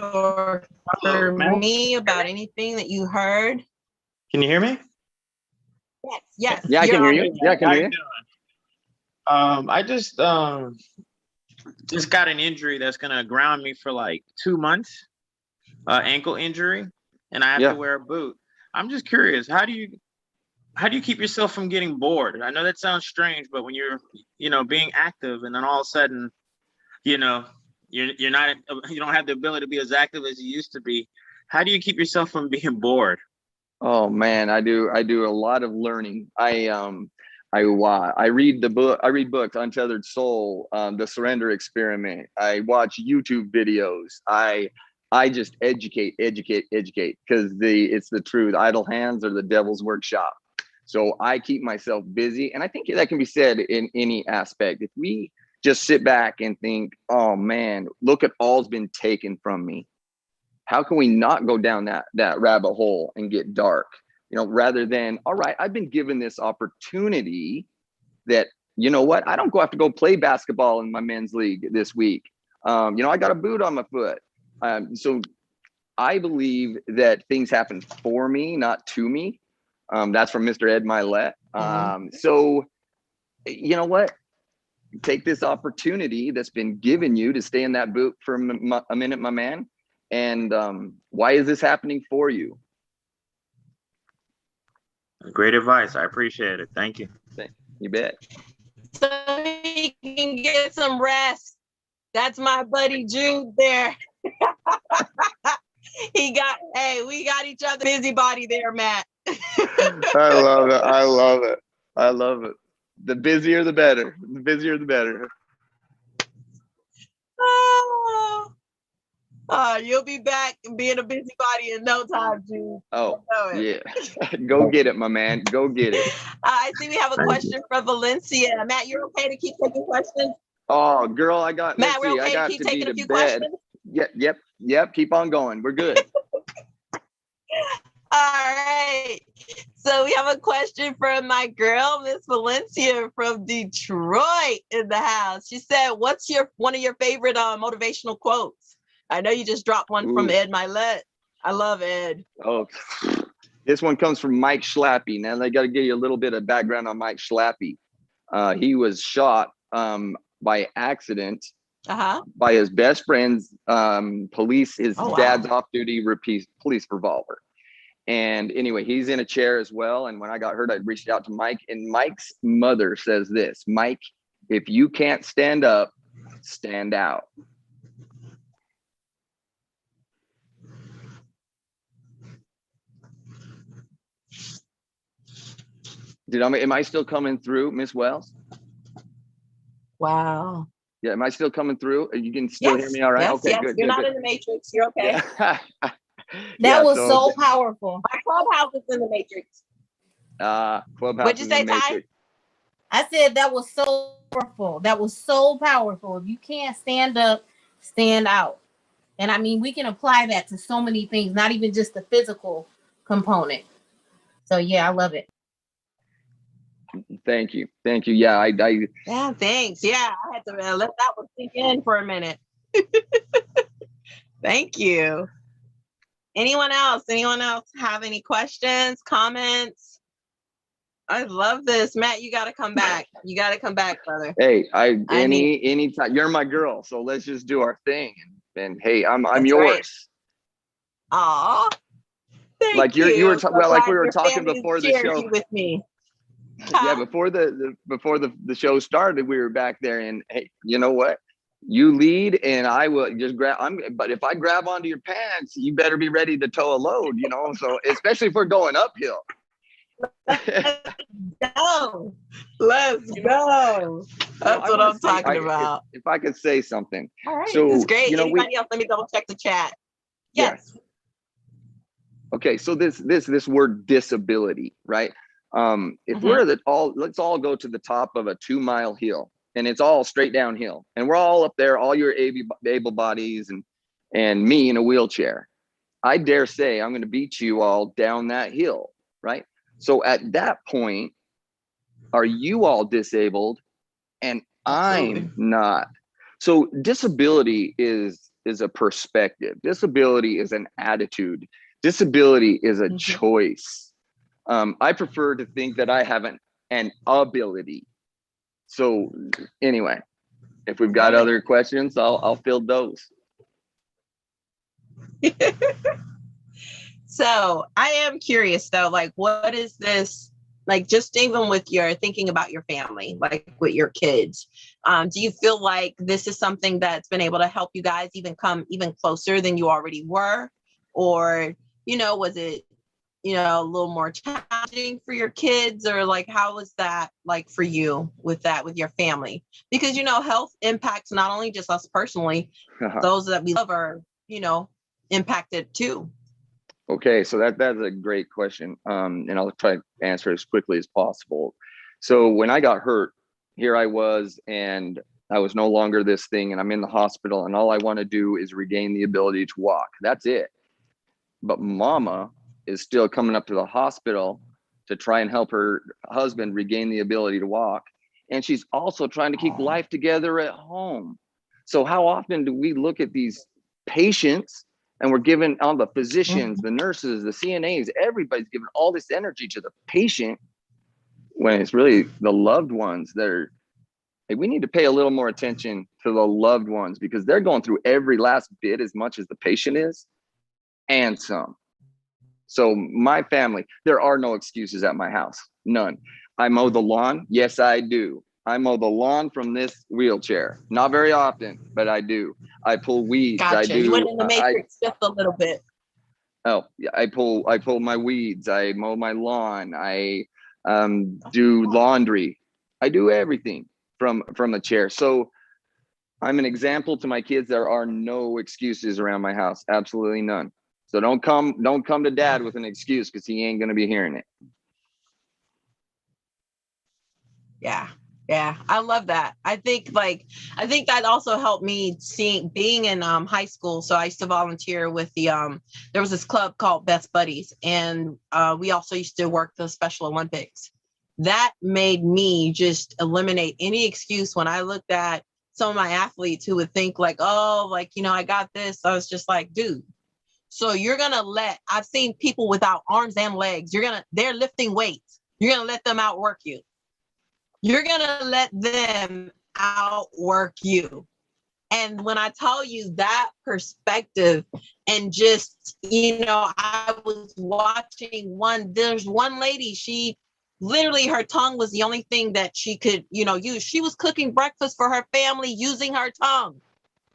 or for me about anything that you heard? Can you hear me? Yes. Yes. Yeah, I can hear you. Yeah, I can hear you. I just got an injury that's gonna ground me for like 2 months, ankle injury, and I have to wear a boot. I'm just curious, how do you keep yourself from getting bored? I know that sounds strange, but when you're, being active and then all of a sudden, you're not, you don't have the ability to be as active as you used to be. How do you keep yourself from being bored? Oh man, I do a lot of learning. I read books, Untethered Soul, The Surrender Experiment. I watch YouTube videos. I just educate because it's the truth. Idle hands are the devil's workshop. So I keep myself busy, and I think that can be said in any aspect. If we just sit back and think, oh man, look at all's been taken from me. How can we not go down that rabbit hole and get dark? Rather than, all right, I've been given this opportunity that, you know what, I don't have to go play basketball in my men's league this week. I got a boot on my foot. So I believe that things happen for me, not to me. That's from Mr. Ed Milet. So you know what? take this opportunity that's been given you to stay in that boot for a minute, my man. And why is this happening for you? Great advice. I appreciate it. Thank you. You bet. So he can get some rest. That's my buddy Jude there. We got each other. Busybody there, Matt. I love it. I love it. I love it. The busier, the better. The busier, the better. You'll be back being a busybody in no time, Jude. Oh, yeah. Go get it, my man. Go get it. I see we have a question from Valencia. Matt, you're okay to keep taking questions? Oh, girl, I got. Matt, we're okay I got to keep to taking be a few to bed. questions? Yep. Keep on going. We're good. All right. So we have a question from my girl, Miss Valencia from Detroit in the house. She said, what's one of your favorite motivational quotes? I know you just dropped one from Ed Milet. I love Ed. Oh, this one comes from Mike Schlappy. Now I got to give you a little bit of background on Mike Schlappy. He was shot by accident by his best friend's dad's off-duty police revolver. And anyway, he's in a chair as well. And when I got hurt, I reached out to Mike, and Mike's mother says this: Mike, if you can't stand up, stand out. Am I still coming through, Miss Wells? Wow. Yeah, am I still coming through? You can still hear me all right? Yes, okay, yes. good. You're good, not good. in the Matrix. You're okay. Yeah. That was so powerful. My clubhouse is in the Matrix. Clubhouse. What'd you say, Ty? I said that was so powerful. That was so powerful. If you can't stand up, stand out. And I mean, we can apply that to so many things, not even just the physical component. So yeah, I love it. Thank you. Yeah, yeah, thanks. Yeah, I had to let that one sink in for a minute. Thank you. Anyone else have any questions, comments? I love this. Matt, you got to come back. You got to come back, brother. Hey, anytime. You're my girl, so let's just do our thing. And hey, I'm yours. Right. Aw. Like you were like we were talking before the show with me. Yeah, before the show started, we were back there, and hey, you know what? You lead, and I will just grab. But if I grab onto your pants, you better be ready to tow a load. So especially if we're going uphill. Let's go. That's what I'm talking about. If I could say something. All right, so, this is great. Anybody else? Let me double check the chat. Yes. Okay, so this word disability, right? If we're let's all go to the top of a 2-mile hill, and it's all straight downhill, and we're all up there, all your able bodies and me in a wheelchair. I dare say I'm going to beat you all down that hill, right? So at that point, are you all disabled and I'm not? So disability is a perspective. Disability is an attitude. Disability is a choice. I prefer to think that I have an ability. So anyway, if we've got other questions, I'll field those. So I am curious though, like, what is this, like, just even with your thinking about your family, like with your kids, do you feel like this is something that's been able to help you guys come even closer than you already were? Or, was it, a little more challenging for your kids, or like, how was that like for you with your family? Because, health impacts not only just us personally, those that we love are, impacted too. Okay, so that's a great question. And I'll try to answer as quickly as possible. So when I got hurt, here I was, and I was no longer this thing, and I'm in the hospital, and all I want to do is regain the ability to walk. That's it. But mama is still coming up to the hospital to try and help her husband regain the ability to walk. And she's also trying to keep life together at home. So how often do we look at these patients, and we're giving all the physicians, the nurses, the CNAs, everybody's giving all this energy to the patient when it's really the loved ones that are hey, we need to pay a little more attention to the loved ones because they're going through every last bit as much as the patient is and some. So my family, there are no excuses at my house. None. I mow the lawn. Yes, I do. I mow the lawn from this wheelchair. Not very often, but I do. I pull weeds. Gotcha. I do. You went in the matrix just a little bit. Oh, yeah. I pull my weeds. I mow my lawn. I do laundry. I do everything from a chair. So I'm an example to my kids. There are no excuses around my house. Absolutely none. So don't come to dad with an excuse because he ain't going to be hearing it. Yeah. Yeah. I love that. I think that also helped me being in high school. So I used to volunteer with there was this club called Best Buddies, and we also used to work the Special Olympics. That made me just eliminate any excuse when I looked at some of my athletes who would think like, oh, like, I got this. I was just like, dude, so I've seen people without arms and legs. They're lifting weights. You're going to let them outwork you. You're going to let them outwork you. And when I tell you that perspective and just, I was watching there's one lady, she literally, her tongue was the only thing that she could, use. She was cooking breakfast for her family using her tongue,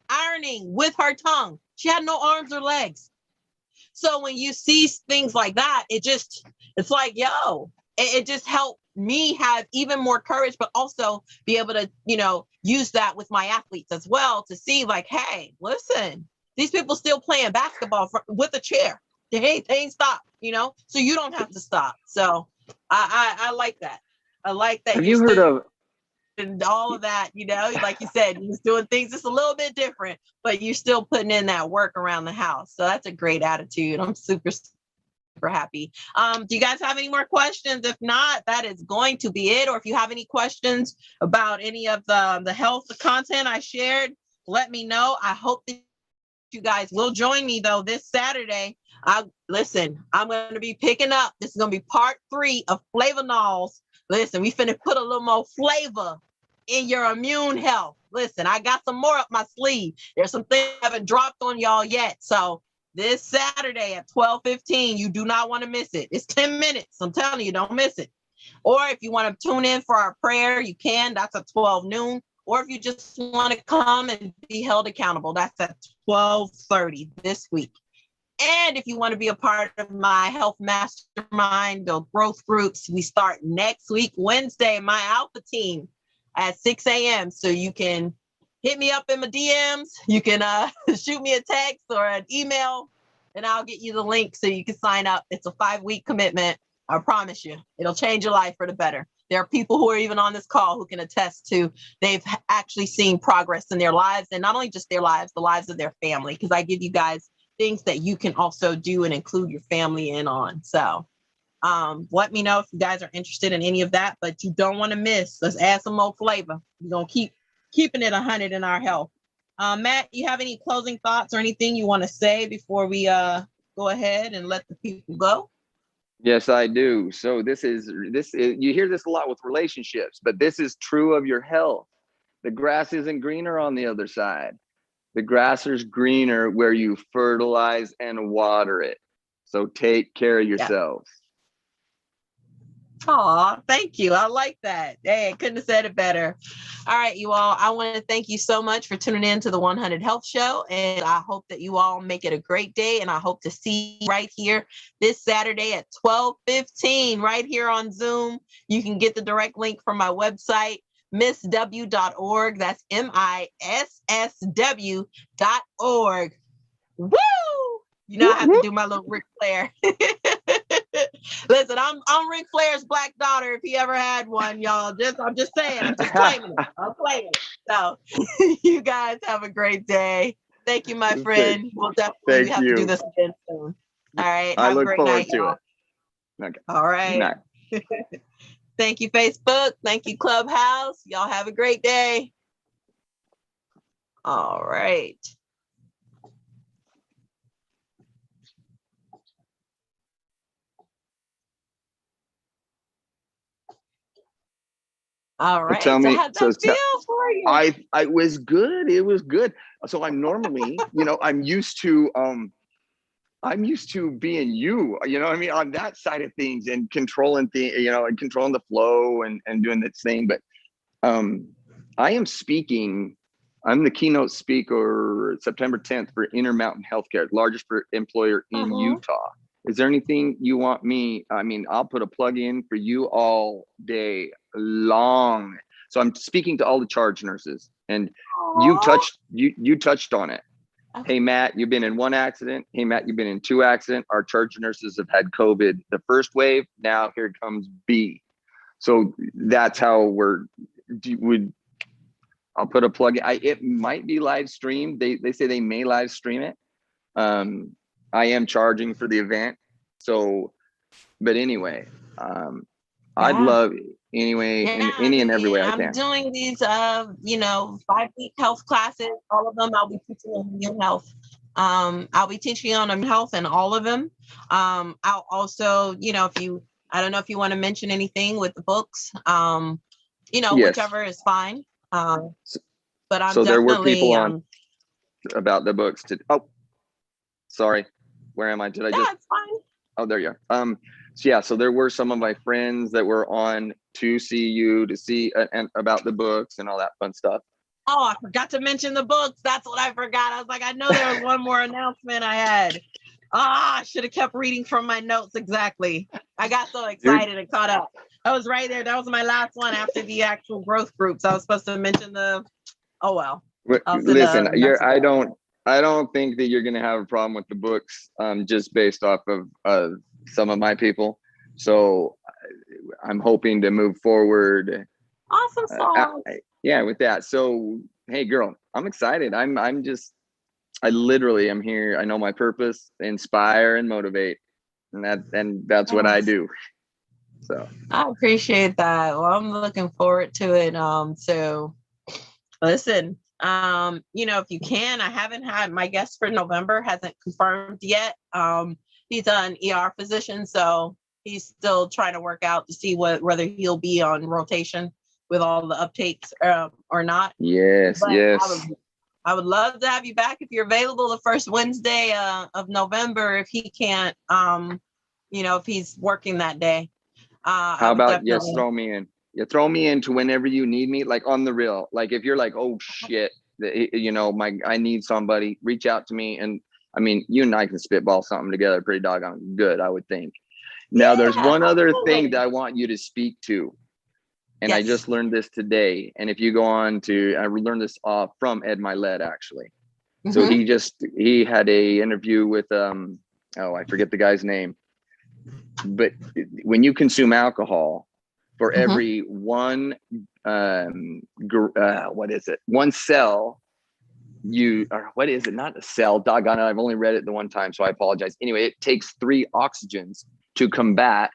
ironing with her tongue. She had no arms or legs. So when you see things like that, it's like, it just helped me have even more courage, but also be able to, use that with my athletes as well to see like, hey, listen, these people still playing basketball with a chair. They ain't stopped, so you don't have to stop. So I like that. I like that. Have you heard of and all of that, like you said, you're just doing things just a little bit different, but you're still putting in that work around the house. So that's a great attitude. I'm super happy. Do you guys have any more questions? If not, that is going to be it. Or if you have any questions about any of the health content I shared, let me know. I hope that you guys will join me though this Saturday. I'm going to be picking up. This is going to be part 3 of Flavonols. Listen, we finna put a little more flavor in your immune health. Listen, I got some more up my sleeve. There's some things I haven't dropped on y'all yet. So this Saturday at 12:15, you do not want to miss it. It's 10 minutes. I'm telling you, don't miss it. Or if you want to tune in for our prayer, you can. That's at 12 noon. Or if you just want to come and be held accountable, that's at 12:30 this week. And if you want to be a part of my health mastermind or growth groups, we start next week, Wednesday, my alpha team at 6 a.m. So you can hit me up in my DMs. You can shoot me a text or an email, and I'll get you the link so you can sign up. It's a 5-week commitment. I promise you, it'll change your life for the better. There are people who are even on this call who can attest to they've actually seen progress in their lives, and not only just their lives, the lives of their family, because I give you guys things that you can also do and include your family in on. So let me know if you guys are interested in any of that, but you don't want to miss. Let's add some more flavor. We're going to keeping it 100 in our health. Matt, you have any closing thoughts or anything you want to say before we go ahead and let the people go? Yes, I do. So this is you hear this a lot with relationships, but this is true of your health. The grass isn't greener on the other side. The grass is greener where you fertilize and water it. So take care of yourselves. Oh, thank you. I like that. Hey, I couldn't have said it better. All right, you all. I want to thank you so much for tuning in to the 100 Health Show. And I hope that you all make it a great day. And I hope to see you right here this Saturday at 12:15 right here on Zoom. You can get the direct link from my website, missw.org. That's MISSW.org. Woo! I have to do my little Ric Flair. Listen, I'm Ric Flair's black daughter if he ever had one, y'all. I'm just saying, I'm just claiming it. I'm claiming it. So you guys have a great day. Thank you, my friend. We'll definitely have to do this again soon. All right. I have look a great forward night, to y'all. it. Okay. All right. Thank you, Facebook. Thank you, Clubhouse. Y'all have a great day. All right. All right. Tell So me, how'd that feel for you? I was good. It was good. So I'm normally, I'm used to being you know what I mean, on that side of things and controlling and controlling the flow and doing this thing. But I am speaking. I'm the keynote speaker September 10th for Intermountain Healthcare, largest employer in Utah. Is there anything you want me? I mean, I'll put a plug in for you all day long. So I'm speaking to all the charge nurses, and you touched on it. Okay. Hey, Matt, you've been in one accident. Hey, Matt, you've been in two accidents. Our charge nurses have had COVID the first wave. Now here comes B. So that's how I'll put a plug in. It might be live streamed. They say they may live stream it. I am charging for the event. So, but anyway, I'd love anyway, in any and every way I can. I'm doing these 5-week health classes, all of them. I'll be teaching on immune health. I'll be teaching on immune health in all of them. I'll also, I don't know if you want to mention anything with the books, yes. Whichever is fine. But I'm so there were people on about the books sorry, where am I? Did I just? It's fine. Oh, there you are. So there were some of my friends that were on to see you to see and about the books and all that fun stuff. Oh, I forgot to mention the books. That's what I forgot. I was like, I know there was one more announcement I had. I should have kept reading from my notes. Exactly. I got so excited and caught up. I was right there. That was my last one after the actual growth groups. I was supposed to mention listen, I don't think that you're going to have a problem with the books, just based off of some of my people. So I'm hoping to move forward. Awesome sauce. With that. So, hey girl, I'm excited. I literally am here. I know my purpose, inspire and motivate. And that's what I do. So I appreciate that. Well, I'm looking forward to it. So listen, if you can, I haven't had my guest for November hasn't confirmed yet. He's an ER physician, so he's still trying to work out to see whether he'll be on rotation with all the uptakes or not. Yes, but yes. I would love to have you back if you're available the first Wednesday of November. If he can't, if he's working that day. How about throw me in? You throw me into whenever you need me, like on the real. Like if you're like, oh shit, I need somebody, reach out to me. And I mean, you and I can spitball something together pretty doggone good, I would think. Now, there's one other thing that I want you to speak to. And yes. I just learned this today. And if you go on I learned this from Ed Milet, actually. Mm-hmm. So he had a interview with, I forget the guy's name. But when you consume alcohol, for every one, one cell, not a cell, doggone it, I've only read it the one time, so I apologize. Anyway, it takes 3 oxygens to combat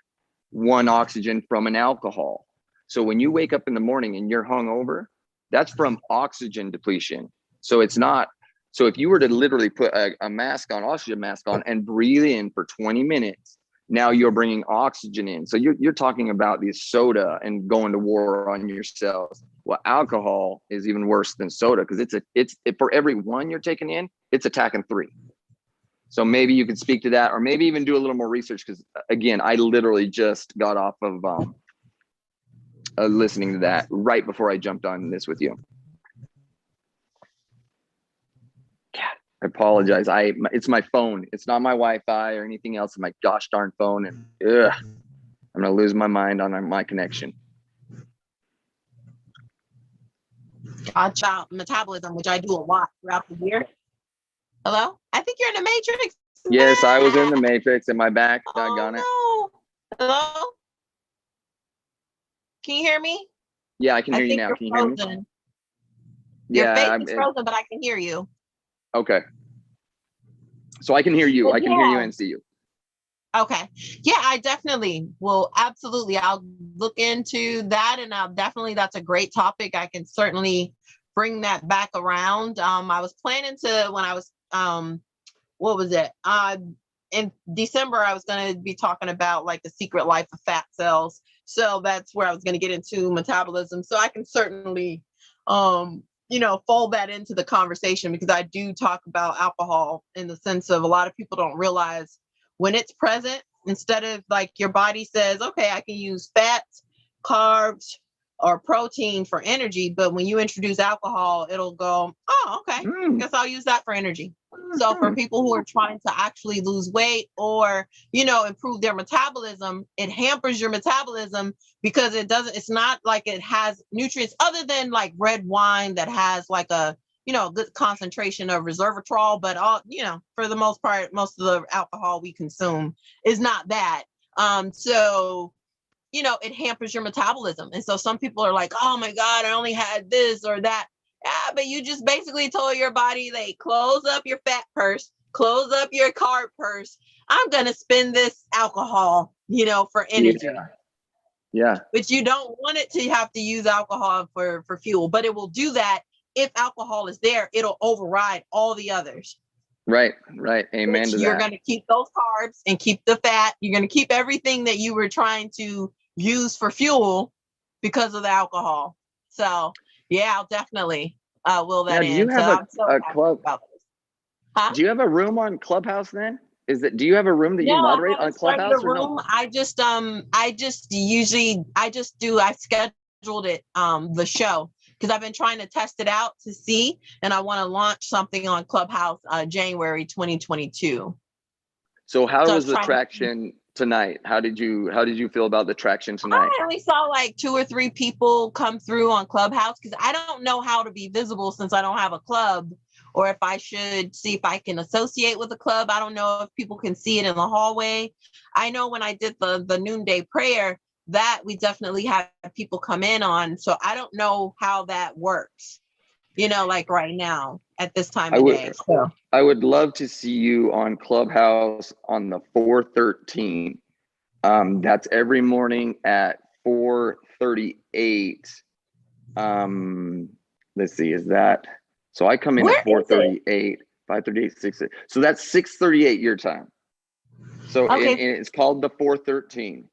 1 oxygen from an alcohol. So when you wake up in the morning and you're hungover, that's from oxygen depletion. So it's not, so if you were to literally put a mask on, oxygen mask on, and breathe in for 20 minutes, now you're bringing oxygen in. So you're talking about the soda and going to war on your cells. Well, alcohol is even worse than soda because it's for every 1 you're taking in, it's attacking 3. So maybe you could speak to that, or maybe even do a little more research, because again, I literally just got off of listening to that right before I jumped on this with you. I apologize. It's my phone. It's not my Wi-Fi or anything else. It's my gosh darn phone, and I'm gonna lose my mind on my connection. Watch out, metabolism, which I do a lot throughout the year. Hello? I think you're in the Matrix. Yes, I was in the Matrix. Am I back? Doggone it. No. Hello? Can you hear me? Yeah, I can hear you now. Can you hear me? Your face is frozen, but I can hear you. Okay. So I can hear you. I can hear you and see you. Okay. Yeah, I definitely will. Absolutely. I'll look into that, and that's a great topic. I can certainly bring that back around. I was planning to, when I was, what was it? In December, I was going to be talking about like the secret life of fat cells, So that's where I was going to get into metabolism. So I can certainly, fold that into the conversation, because I do talk about alcohol in the sense of a lot of people don't realize when it's present, instead of like your body says, okay, I can use fats, carbs, or protein for energy. But when you introduce alcohol, it'll go, oh, okay, guess I'll use that for energy. So for people who are trying to actually lose weight or, improve their metabolism, it hampers your metabolism because it's not like it has nutrients other than like red wine that has like a, good concentration of resveratrol. But all, for the most part, most of the alcohol we consume is not that. So it hampers your metabolism. And so some people are like, oh my God, I only had this or that. Yeah, but you just basically told your body, like, close up your fat purse, close up your carb purse. I'm going to spend this alcohol, for energy. Yeah. But you don't want it to have to use alcohol for fuel, but it will do that. If alcohol is there, it'll override all the others. Right. Amen to that. You're going to keep those carbs and keep the fat. You're going to keep everything that you were trying to use for fuel because of the alcohol. So yeah, I'll definitely will that in. Do you have a club? Huh? Do you have a room on Clubhouse then? Do you have a room that you moderate on Clubhouse or no? I scheduled it, the show, because I've been trying to test it out to see, and I want to launch something on Clubhouse January 2022. So how was the traction tonight? How did you feel about the traction tonight? I only saw like 2 or 3 people come through on Clubhouse, because I don't know how to be visible since I don't have a club, or if I should see if I can associate with a club. I don't know if people can see it in the hallway. I know when I did the noonday prayer, that we definitely had people come in on. So I don't know how that works, like right now at this time of day. So I would love to see you on Clubhouse on the 413. That's every morning at 4:38. Let's see, is that, so I come in at 4:38, 5:38, 6. So that's 6:38 your time. So okay. and it's called the 413.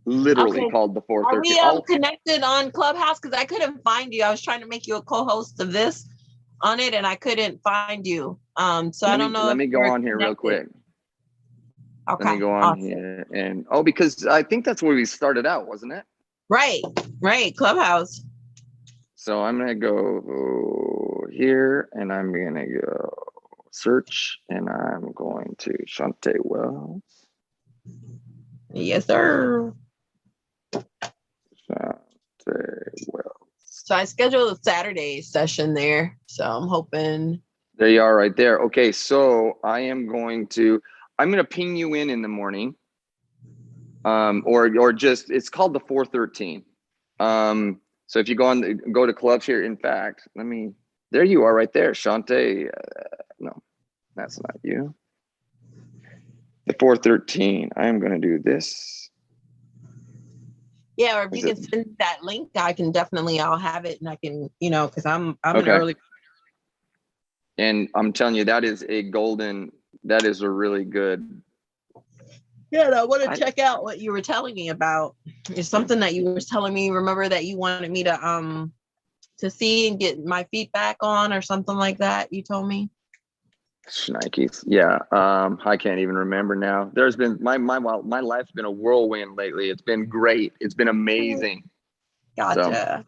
Literally called the 413. Are we connected on Clubhouse? Because I couldn't find you. I was trying to make you a co-host of this on it, and I couldn't find you. So I don't know. Let me go on here real quick. Okay. Let me go on here and because I think that's where we started out, wasn't it? Right. Clubhouse. So I'm gonna go here and I'm gonna go search and I'm going to Shawnte Wells. Yes, sir. Shawnte Wells. So I scheduled a Saturday session there. So I'm hoping. There you are right there. Okay, so I'm gonna ping you in the morning. Or just, it's called the 413. So if you go to clubs here, in fact, there you are right there, Shawnte. No, that's not you. The 413. I am going to do this. Yeah, or if you can send that link, I'll have it, and I can, because I'm an early. And I'm telling you, that is a really good. Yeah, and I want to check out what you were telling me about. It's something that you were telling me. Remember that you wanted me to see and get my feedback on, or something like that. You told me. Shnikes. Yeah. I can't even remember now. There's been my life's been a whirlwind lately. It's been great. It's been amazing. Gotcha.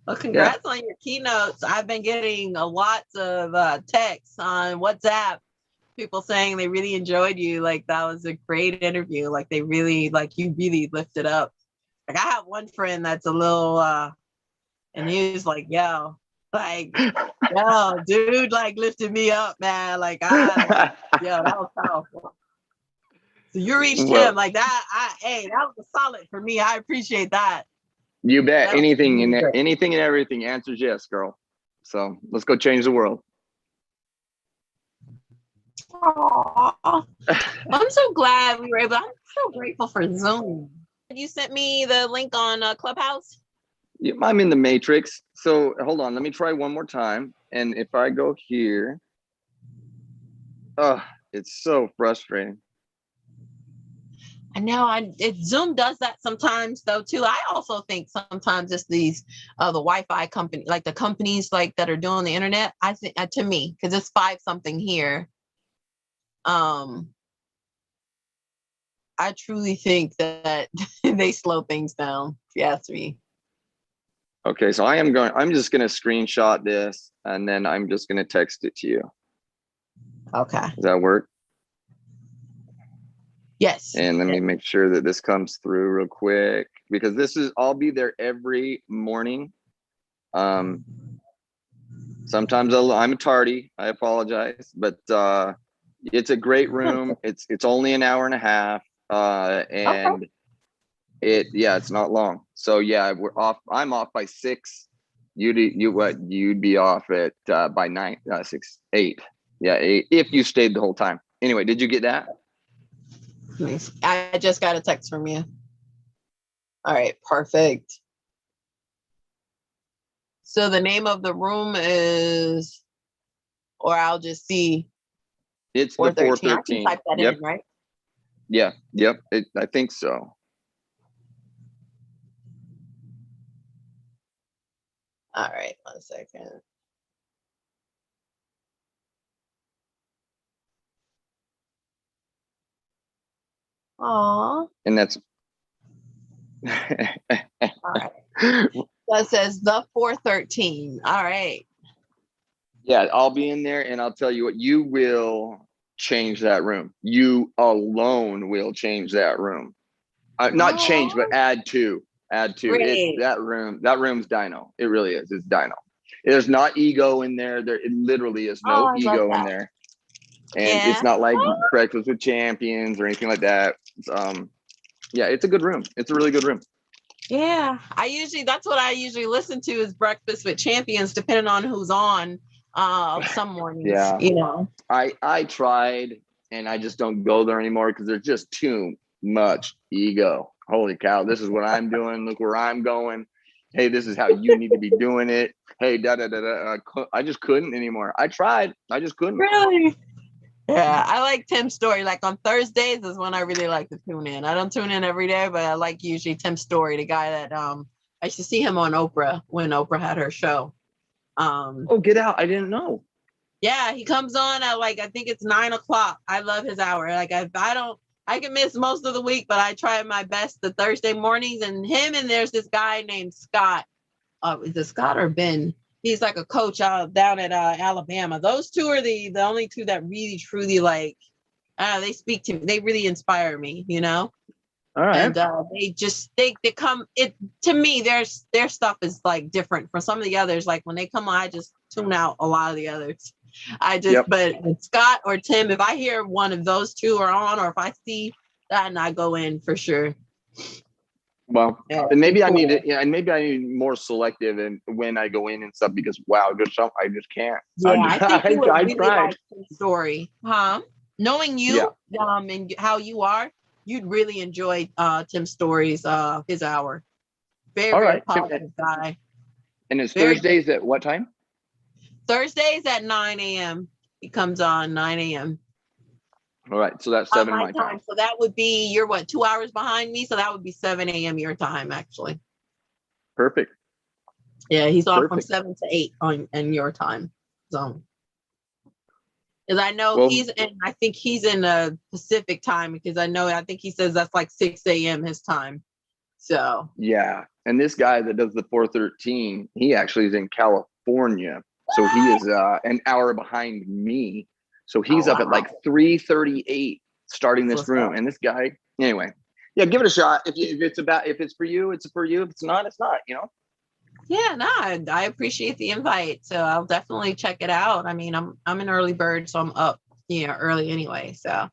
Well, congrats on your keynotes. I've been getting lots of texts on WhatsApp. People saying they really enjoyed you. Like, that was a great interview. Like, they really, you really lifted up. Like, I have one friend that's a little, and he was like, yo, dude, lifted me up, man. Yo, that was powerful. So you reached him like that. That was a solid for me. I appreciate that. You bet. Anything and everything answers yes, girl. So let's go change the world. Aww. I'm so glad we were able. I'm so grateful for Zoom. You sent me the link on Clubhouse. Yeah, I'm in the matrix. So hold on. Let me try one more time. And if I go here, it's so frustrating. I know Zoom does that sometimes though too. I also think sometimes it's these the Wi-Fi company, like the companies like that are doing the internet. I think to me, because it's 5 something here. I truly think that they slow things down, if you ask me. Okay, so I'm just gonna screenshot this and then I'm just gonna text it to you. Okay. Does that work? Yes. And let me make sure that this comes through real quick, because I'll be there every morning. Sometimes I'm tardy, I apologize, but it's a great room. It's only an hour and a half, and it's not long. So yeah, I'm off by 6. You'd be off at by 9, 6, 8. Yeah, 8 if you stayed the whole time. Anyway, did you get that? Nice. I just got a text from you. All right, perfect. So the name of the room is, or I'll just see. It's the 413. I can type that in, right? Yeah. Yep. I think so. All right, 1 second. Aw. And that's All right. That says the 413. All right. Yeah, I'll be in there and I'll tell you what, you will change that room. You alone will change that room. Not change, but add to. That room's dino. It really is. It's dino. There's not ego in there. It literally is no ego in there. And it's not like Breakfast with Champions or anything like that. Yeah, it's a good room. It's a really good room. Yeah, that's what I usually listen to is Breakfast with Champions, depending on who's on some mornings. Yeah. You know. I tried and I just don't go there anymore because there's just too much ego. Holy cow, this is what I'm doing. Look where I'm going. Hey, this is how you need to be doing it. Hey, I just couldn't anymore. I tried. I just couldn't. Really? Yeah, I like Tim's story. Like on Thursdays is when I really like to tune in. I don't tune in every day, but I like usually Tim's story, the guy that I used to see him on Oprah when Oprah had her show. Oh, get out. I didn't know. Yeah, he comes on at I think it's 9 o'clock. I love his hour. Like I can miss most of the week, but I try my best the Thursday mornings. And there's this guy named Scott. Is it Scott or Ben? He's like a coach down at Alabama. Those two are the only two that really truly they speak to me. They really inspire me, you know. All right. And they come it to me. Their stuff is like different from some of the others. Like when they come on, I just tune out a lot of the others. But Scott or Tim, if I hear one of those two are on, or if I see that, and I go in for sure. Well, and maybe I need to, and maybe I need more selective and when I go in and stuff, because wow, there's some I just can't. Yeah, I think you would really like Tim's story, huh? Knowing you, and how you are, you'd really enjoy Tim's stories, his hour. Very positive guy. And it's Thursdays at what time? Thursdays at 9 a.m. He comes on 9 a.m. All right, so that's 7 my time. So that would be, you're 2 hours behind me, so that would be 7 a.m. your time, actually. Perfect. Yeah, he's on from 7 to 8 in your time zone. Because I know I think he's in a Pacific time, because I think he says that's like 6 a.m. his time. So yeah, and this guy that does the 413, he actually is in California, so he is an hour behind me. So he's up at like 3:38 starting this room, and this guy anyway. Yeah, give it a shot. If it's for you, it's for you. If it's not, it's not. You know. Yeah, no, I appreciate the invite, so I'll definitely check it out. I mean, I'm an early bird, so I'm up early anyway, so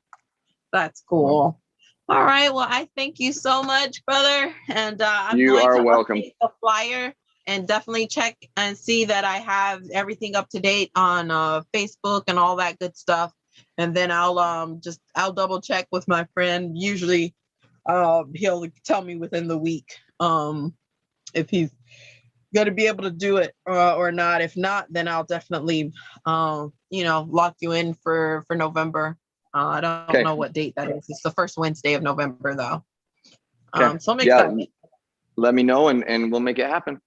that's cool. All right, well, I thank you so much, brother, and I'm going to welcome. Update the flyer and definitely check and see that I have everything up to date on Facebook and all that good stuff, and then I'll double check with my friend. Usually, he'll tell me within the week if he's going to be able to do it or not. If not, then I'll definitely lock you in for November. I don't Okay. know what date that is. It's the first Wednesday of November, though. Okay. So I'm Yeah. excited. Let me know and we'll make it happen.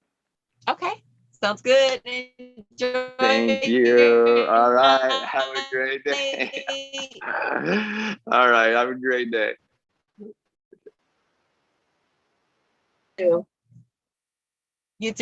Okay, sounds good. Enjoy. Thank you. All right. Have a great day. All right. Have a great day. You.